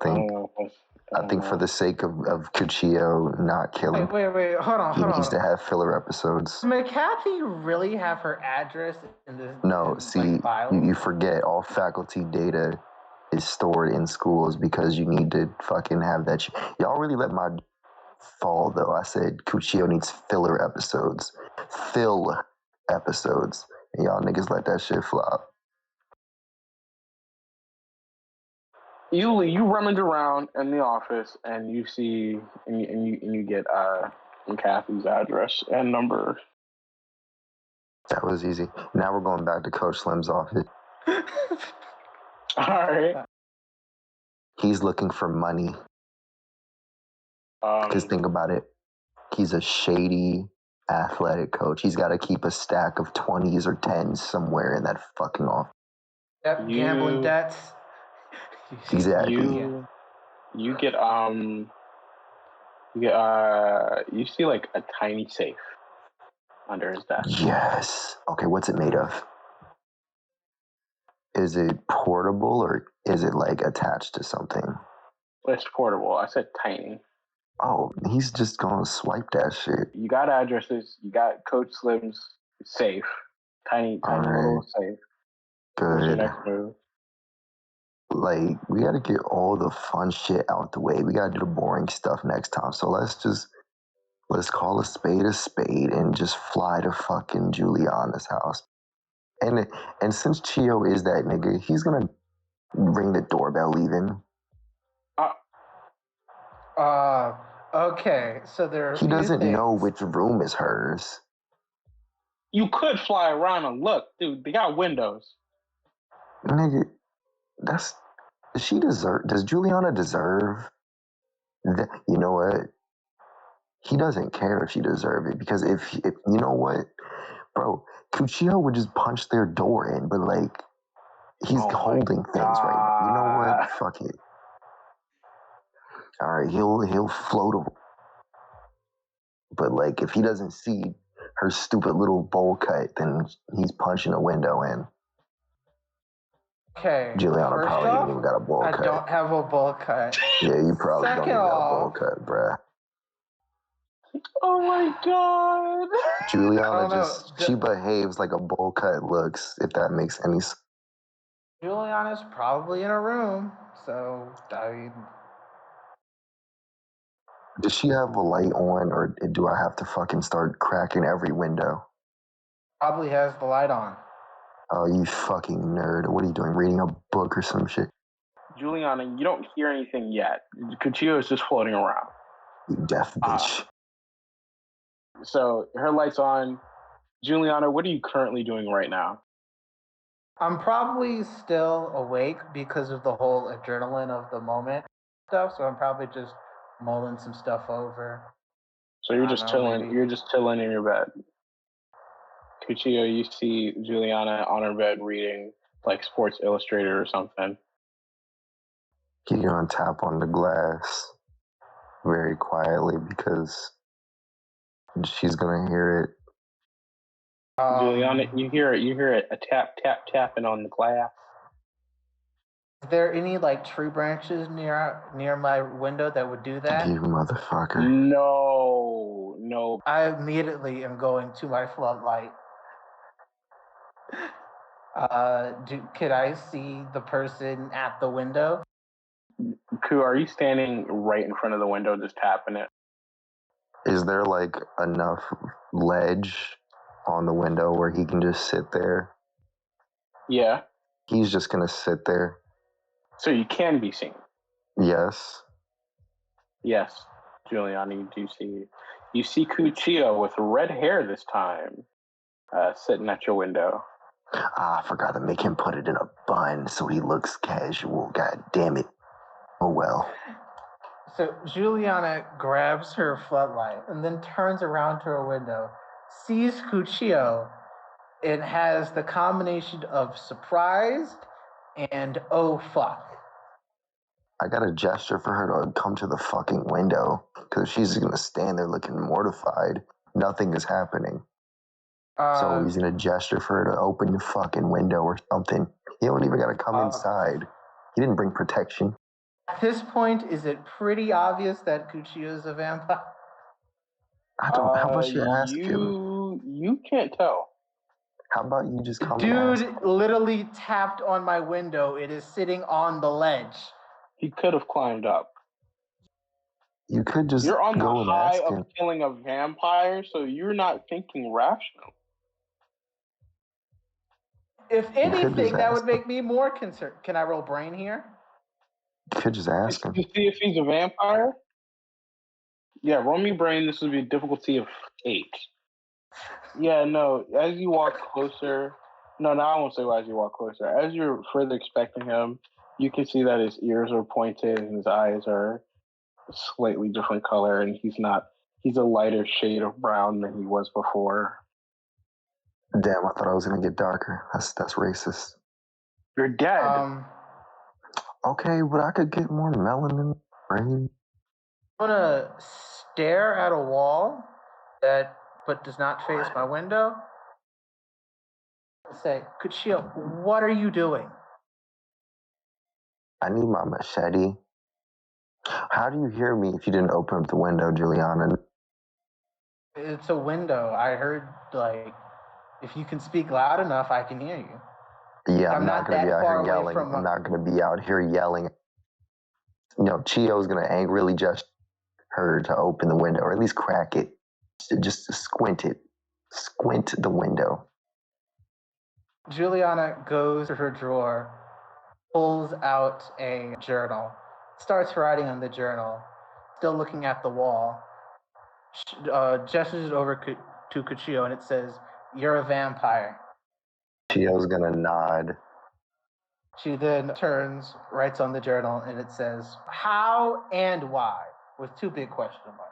think for the sake of Cuchillo not killing. Wait, hold on. He needs to have filler episodes. Does McCarthy really have her address in this? No, you forget all faculty data is stored in schools because you need to fucking have that. Y'all really let my fall though. I said Cuchillo needs filler episodes. Fill episodes. And y'all niggas let that shit flop. You rummage around in the office and you see and you get Kathy's address and number. That was easy. Now we're going back to Coach Slim's office. All right. He's looking for money. Because think about it. He's a shady athletic coach. He's got to keep a stack of 20s or 10s somewhere in that fucking office. Yep, gambling debts. Exactly. You get you see like a tiny safe under his desk. Yes. Okay, what's it made of? Is it portable or is it like attached to something? It's portable. I said tiny. Oh, he's just gonna swipe that shit. You got addresses. You got Coach Slim's safe. Tiny little safe. Good. What's your next move? Like, we gotta get all the fun shit out the way. We gotta do the boring stuff next time. So let's call a spade and just fly to fucking Julianna's house. And since Chio is that nigga, he's gonna ring the doorbell even. Okay. So he doesn't know which room is hers. You could fly around and look, dude. They got windows. Nigga, does Juliana deserve that? You know what? He doesn't care if she deserves it because if you know what, bro, Cuchillo would just punch their door in, but like he's holding things right now. You know what? Fuck it. All right, he'll float away. But like if he doesn't see her stupid little bowl cut, then he's punching a window in. Okay. Juliana probably ain't even got a bowl cut. I don't have a bowl cut. Yeah, you probably don't even got a bowl cut, bruh. Oh my god. Juliana know. she behaves like a bowl cut looks, if that makes any sense. Juliana's probably in a room, so I mean, Does she have a light on, or do I have to fucking start cracking every window? probably has the light on. Oh, you fucking nerd. What are you doing? Reading a book or some shit? Juliana, you don't hear anything yet. Cuchillo is just floating around. You deaf bitch. So her light's on. Juliana, what are you currently doing right now? I'm probably still awake because of the whole adrenaline of the moment stuff, so I'm probably just mulling some stuff over. So you're just chilling. Maybe. You're just chilling in your bed. Cuchillo, you see Juliana on her bed reading like Sports Illustrated or something. You're gonna tap on the glass very quietly because she's gonna hear it. Juliana, you hear it. You hear it. A tap, tap, tapping on the glass. Is there any like tree branches near my window that would do that? You motherfucker. No. I immediately am going to my floodlight. Could I see the person at the window? Ku, are you standing right in front of the window just tapping it? Is there like enough ledge on the window where he can just sit there? Yeah. He's just gonna sit there. So you can be seen? Yes. Yes, Juliana, you see Cuchillo with red hair this time, sitting at your window. I forgot to make him put it in a bun so he looks casual. God damn it. Oh well. So Juliana grabs her floodlight and then turns around to her window, sees Cuchillo, and has the combination of surprised and oh fuck. I got a gesture for her to come to the fucking window because she's gonna stand there looking mortified. Nothing is happening. So he's gonna gesture for her to open the fucking window or something. He don't even gotta come inside. He didn't bring protection. At this point, is it pretty obvious that Cuchillo is a vampire? How about you ask him? You can't tell. How about you just come Dude and ask him? literally tapped on my window. It is sitting on the ledge. He could have climbed up. You could just You're on go the high of killing a vampire, so you're not thinking rational. If anything, that would make me more concerned. Can I roll brain here? You could just ask him. To see if he's a vampire? Yeah, roll me brain. This would be a difficulty of 8. Yeah, no. As you walk closer, I won't say as you walk closer. As you're further expecting him, you can see that his ears are pointed and his eyes are a slightly different color, and he's a lighter shade of brown than he was before. Damn, I thought I was gonna get darker. That's racist. You're dead. Okay, but I could get more melanin, right? I'm gonna stare at a wall but does not face my window. Say, Cuchillo, what are you doing? I need my machete. How do you hear me if you didn't open up the window, Juliana? It's a window. I heard, like, if you can speak loud enough, I can hear you. Yeah, I'm not going to be out here yelling. I'm not going to be out here yelling. Chio's going to angrily gesture her to open the window, or at least crack it. Just to squint it. Squint the window. Juliana goes to her drawer, pulls out a journal, starts writing on the journal, still looking at the wall, gestures it over to Cuchillo, and it says, "You're a vampire." Chio's going to nod. She then turns, writes on the journal, and it says, "How and why?" with 2 big question marks.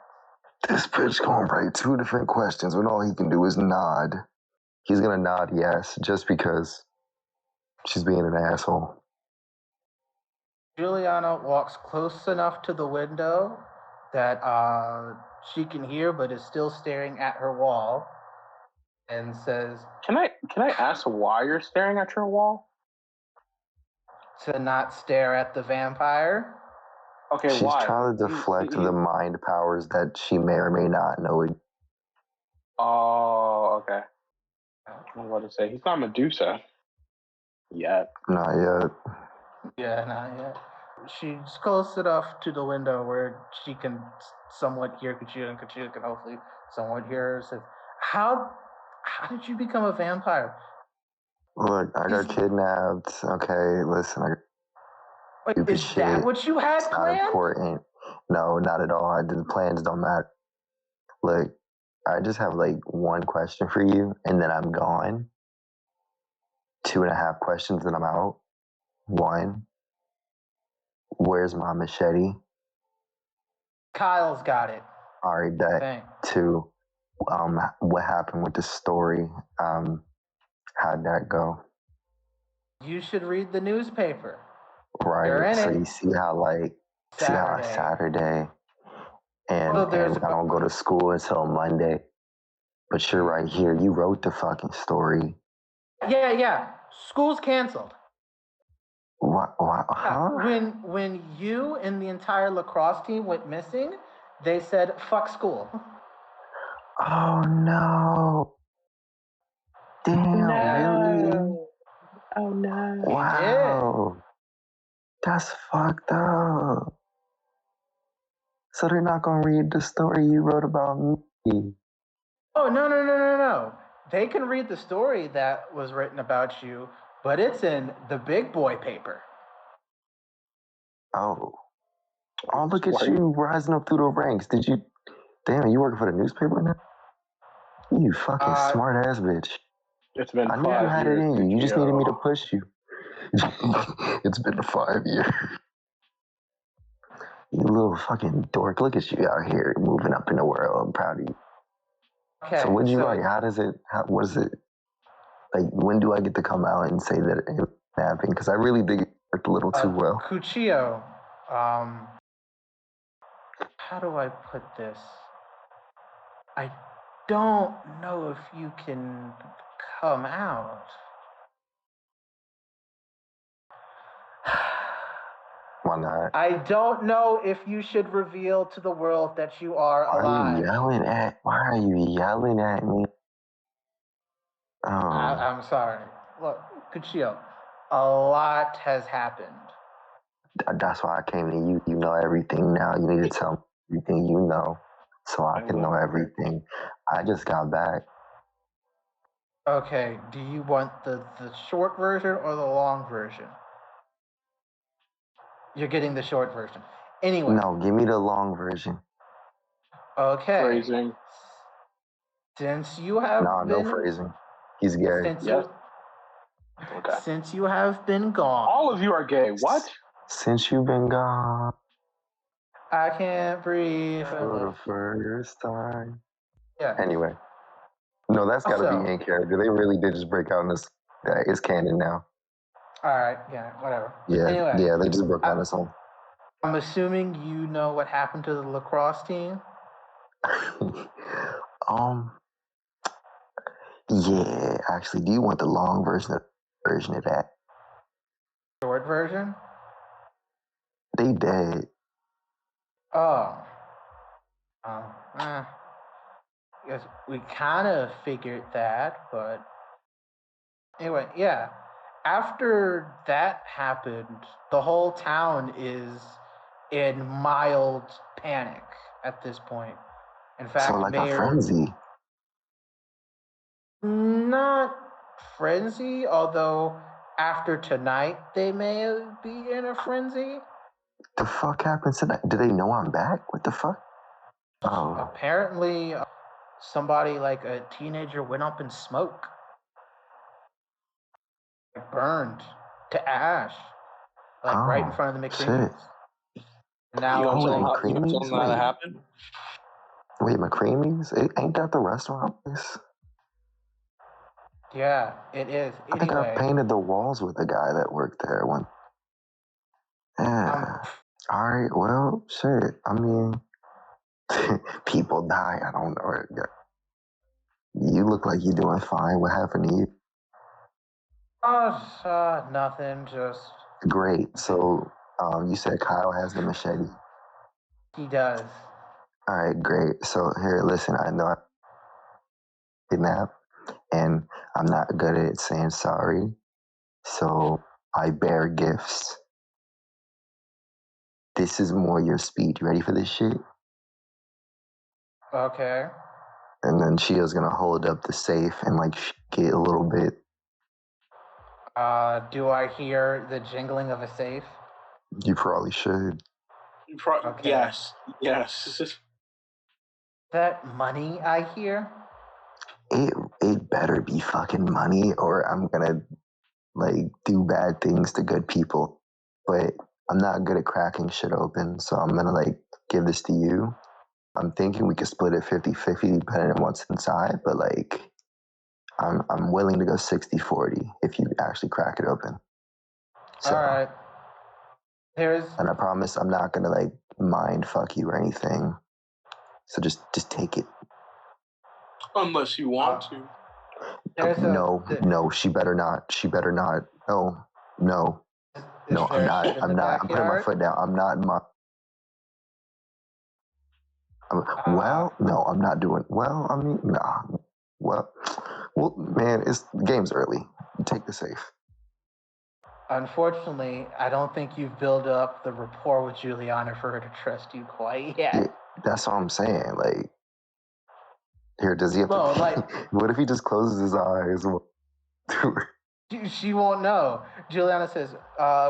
This bitch gonna write 2 different questions when all he can do is nod. He's gonna nod yes, just because she's being an asshole. Juliana walks close enough to the window that she can hear, but is still staring at her wall, and says, Can I ask why you're staring at your wall? To not stare at the vampire. Okay, She's why? trying to deflect the mind powers that she may or may not know. Oh, okay. I don't know what to say. He's not Medusa yet. Not yet. Yeah, not yet. She's close enough to the window where she can somewhat hear Cuchillo, and Cuchillo can hopefully somewhat hear her. Says, How did you become a vampire? Look, I got kidnapped. Okay, listen, Wait, stupid is that shit. what you had It's not planned? important. No, not at all. The plans don't matter. Look, I just have like one question for you, and then I'm gone. 2.5 questions, and I'm out. 1, where's my machete? Kyle's got it. All right, that. Thanks. 2, what happened with the story? How'd that go? You should read the newspaper. Right. You're in So it. you see how Saturday, and I don't go to school until Monday. But you're right here. You wrote the fucking story. Yeah. School's canceled. What? Huh? When you and the entire lacrosse team went missing, they said fuck school. Oh no! Damn! Really? Oh no! Wow! That's fucked up. So they're not gonna read the story you wrote about me. Oh no. They can read the story that was written about you, but it's in the big boy paper. Oh, look at you rising up through the ranks. Did you? Damn, you working for the newspaper now? You fucking smart ass bitch. It's been I 5 knew you had it years, in you. You just Cuchillo. needed me to push you. It's been 5 years. You little fucking dork. Look at you out here moving up in the world. I'm proud of you. Okay. So what did you write? What is it? Like, when do I get to come out and say that it happened? Because I really think it worked a little too well. Cuchillo, how do I put this? I don't know if you can come out. Why not? I don't know if you should reveal to the world that you are alive. Why are you yelling at me? I'm sorry. Look, Cuchillo, a lot has happened. That's why I came to you. You know everything now. You need to tell me everything you know so I can know everything. I just got back. Okay, do you want the short version or the long version? You're getting the short version. Anyway. No, give me the long Okay. Phrasing. Since you have no phrasing. He's gay. Since you have been gone. All of you are gay. What? Since you've been gone. I can't breathe For the first time. Yeah. Anyway. No, that's gotta be in character. They really did just break out in this. It's canon now. Alright, yeah, whatever. Yeah, anyway, yeah, they just broke out in this song. I'm assuming you know what happened to the lacrosse team? Yeah, actually, do you want the long version of that? Short version? They dead. Guess we kind of figured that, but anyway, yeah. After that happened, the whole town is in mild panic at this point. In fact, so like a frenzy. Not frenzy, although after tonight they may be in a frenzy. The fuck happened tonight? Do they know I'm back? What the fuck? Oh. Apparently, somebody like a teenager went up in smoke, burned to ash, like right in front of the McCreamies. Now, you don't tell them how that happened? Wait, McCreamies? Ain't that the restaurant place? Yeah, it is. I think I painted the walls with the guy that worked there one. Yeah. All right. Well, shit. I mean, people die. I don't know. You look like you're doing fine. What happened to you? Nothing. Just great. So you said Kyle has the machete. He does. All right, great. So here, listen. I know I kidnapped, and I'm not good at saying sorry. So I bear gifts. This is more your speed. You ready for this shit? Okay. And then Shio's gonna hold up the safe and like get a little bit. Do I hear the jingling of a safe? You probably should. Okay. Yes. That money I hear? It better be fucking money, or I'm gonna like do bad things to good people. But I'm not good at cracking shit open, so I'm gonna like give this to you. I'm thinking we could split it 50-50 depending on what's inside, but like I'm willing to go 60-40 if you actually crack it open. So, all right. And I promise I'm not gonna like mind fuck you or anything. So just take it. Unless you want to. No, she better not. No. No, I'm putting my foot down. I'm not in my. No, I'm not doing. Well, I mean, nah. Well, man, the game's early. You take the safe. Unfortunately, I don't think you've built up the rapport with Julianna for her to trust you quite yet. Yeah, that's what I'm saying. Like, here, does he have to? What if he just closes his eyes? She won't know. Julianna says,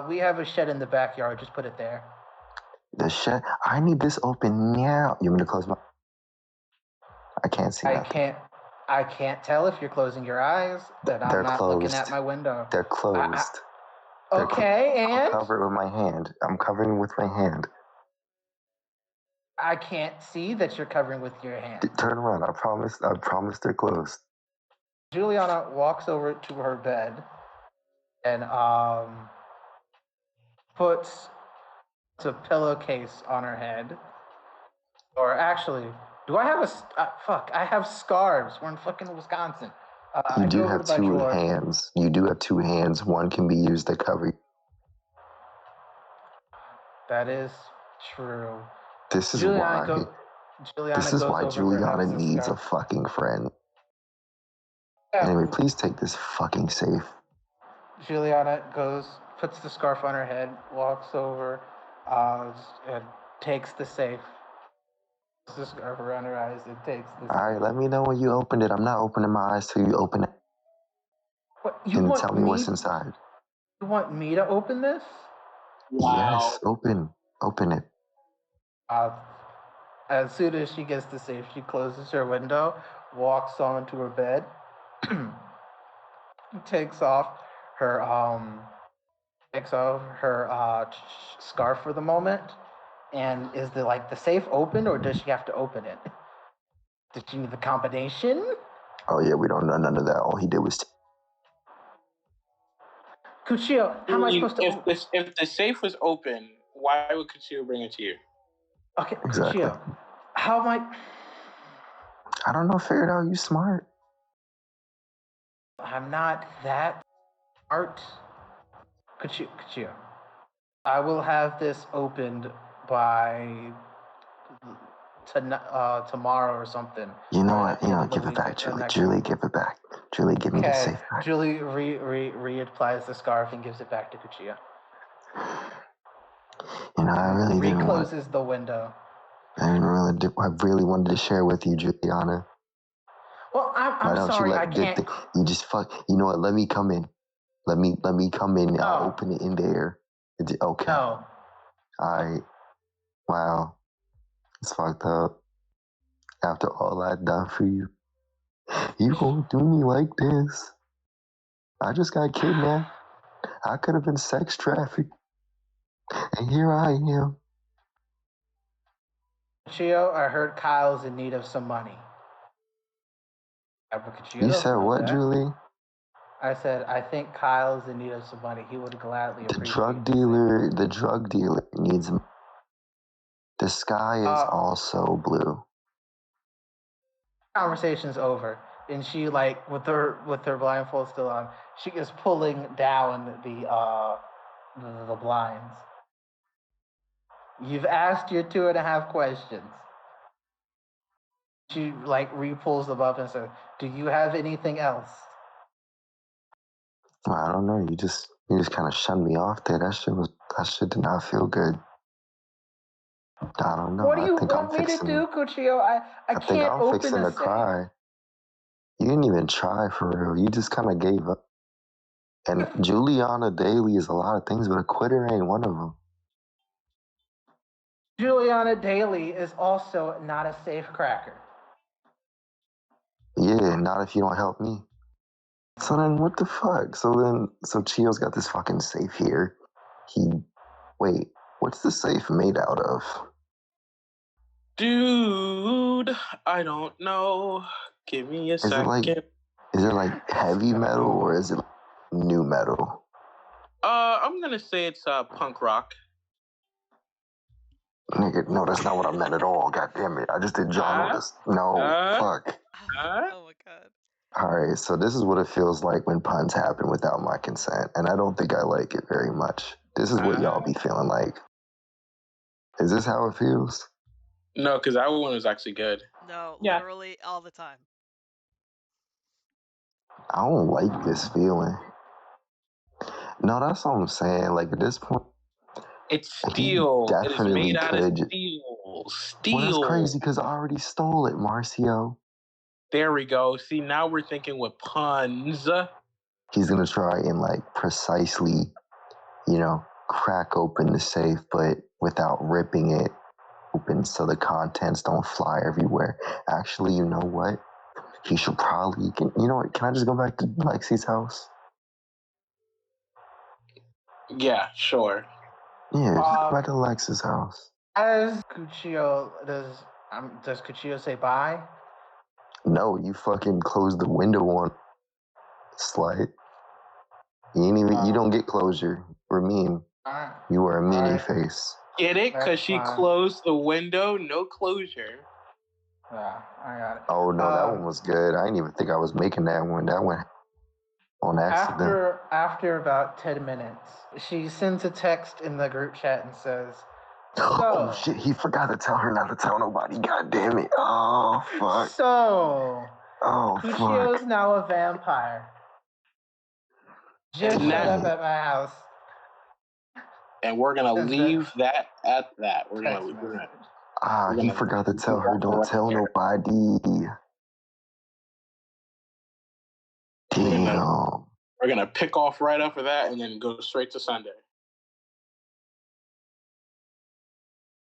we have a shed in the backyard. Just put it there. The shed? I need this open now. You want me to close my... I can't see that. I can't tell if you're closing your eyes. That I'm not closed. looking at my window. They're closed. Okay, and? I'll cover it with my hand. I'm covering with my hand. I can't see that you're covering with your hand. Turn around. I promise they're closed. Julianna walks over to her bed and puts a pillowcase on her head. Or actually, do I have I have scarves. We're in fucking Wisconsin. You do have two hands. You do have two hands. One can be used to cover you. That is true. This is why Julianna needs a fucking friend. Yeah. Anyway, please take this fucking safe. Julianna puts the scarf on her head, walks over, and takes the safe. Puts the scarf around her eyes and takes the safe. All right, let me know when you opened it. I'm not opening my eyes till you open it. And tell me what's inside. You want me to open this? Wow. Yes, open it. As soon as she gets the safe, she closes her window, walks onto her bed, takes off her scarf for the moment. And is the safe open, or does she have to open it? Did she need the combination? Oh yeah, we don't know none of that. All he did was. Cuchillo, how am I supposed to? If the safe was open, why would Cuchillo bring it to you? Okay, exactly. Cuchillo, how am I? I don't know. Figure it out. You smart. I'm not that smart. Cuchillo, I will have this opened by tomorrow or something. You know what? Give it back, Julie. Julie, give it back. Julie, give me the safe back. Julie reapplies the scarf and gives it back to Cuchillo. I really didn't recloses the window. I really wanted to share with you, Julianna. Well, I'm sorry, I can't. You just fuck. You know what? Let me come in. Let me come in. No. I'll open it in there. Okay. No. All right. Wow. It's fucked up. After all I've done for you, you gonna do me like this? I just got kidnapped. I could have been sex trafficked. And here I am. Cuchillo, I heard Kyle's in need of some money. You said what, Julie? I said, I think Kyle's in need of some money. He would gladly appreciate it. The drug dealer needs money. The sky is also blue. Conversation's over. And she, with her blindfold still on, she is pulling down the blinds. You've asked your 2.5 questions. She like re-pulls them up and says, "Do you have anything else?" I don't know. You just kind of shunned me off there. That shit did not feel good. I don't know. What do you I think I'm want me to fixing. do, Cuchillo? I I think can't I'm open fixing the to safe. cry. You didn't even try for real. You just kind of gave up. And Julianna Daly is a lot of things, but a quitter ain't one of them. Julianna Daly is also not a safe cracker. Yeah, not if you don't help me. So then what the fuck? So Chio's got this fucking safe here. Wait, what's the safe made out of? Dude, I don't know. Give me a second. Is it like heavy metal or is it new metal? I'm gonna say it's punk rock. Nigga, no, that's not what I meant at all. God damn it. I just did genres. No, fuck. Oh my god. Alright, so this is what it feels like when puns happen without my consent, and I don't think I like it very much. This is what y'all be feeling like. Is this how it feels? No, because that one was actually good. No, Yeah. literally all the time. I don't like this feeling. No, that's what I'm saying. Like, at this point, It's steel. It is definitely made out of could. steel. Steel. Well, that's crazy because I already stole it, Marcio. There we go. See, now we're thinking with puns. He's gonna try and like precisely, crack open the safe, but without ripping it open so the contents don't fly everywhere. Actually, you know what? He should probably. Can I just go back to Lexi's house? Yeah, sure. Yeah, just go back to Lexi's house. As Cuchillo does Cuchillo say bye? No, you fucking closed the window on slut. You don't get closure. We're mean. You were a meanie face. Get it? Because she closed the window, no closure. Yeah, I got it. Oh no, that one was good. I didn't even think I was making that one. That went on accident. After about 10 minutes, she sends a text in the group chat and says, Oh shit, he forgot to tell her not to tell nobody. God damn it. Oh fuck. So Cuchillo's fuck. Now a vampire. Just showed up at my house. And we're gonna leave that at that. We're gonna he forgot to tell her, don't tell nobody. Damn. We're gonna pick off right after that and then go straight to Sunday.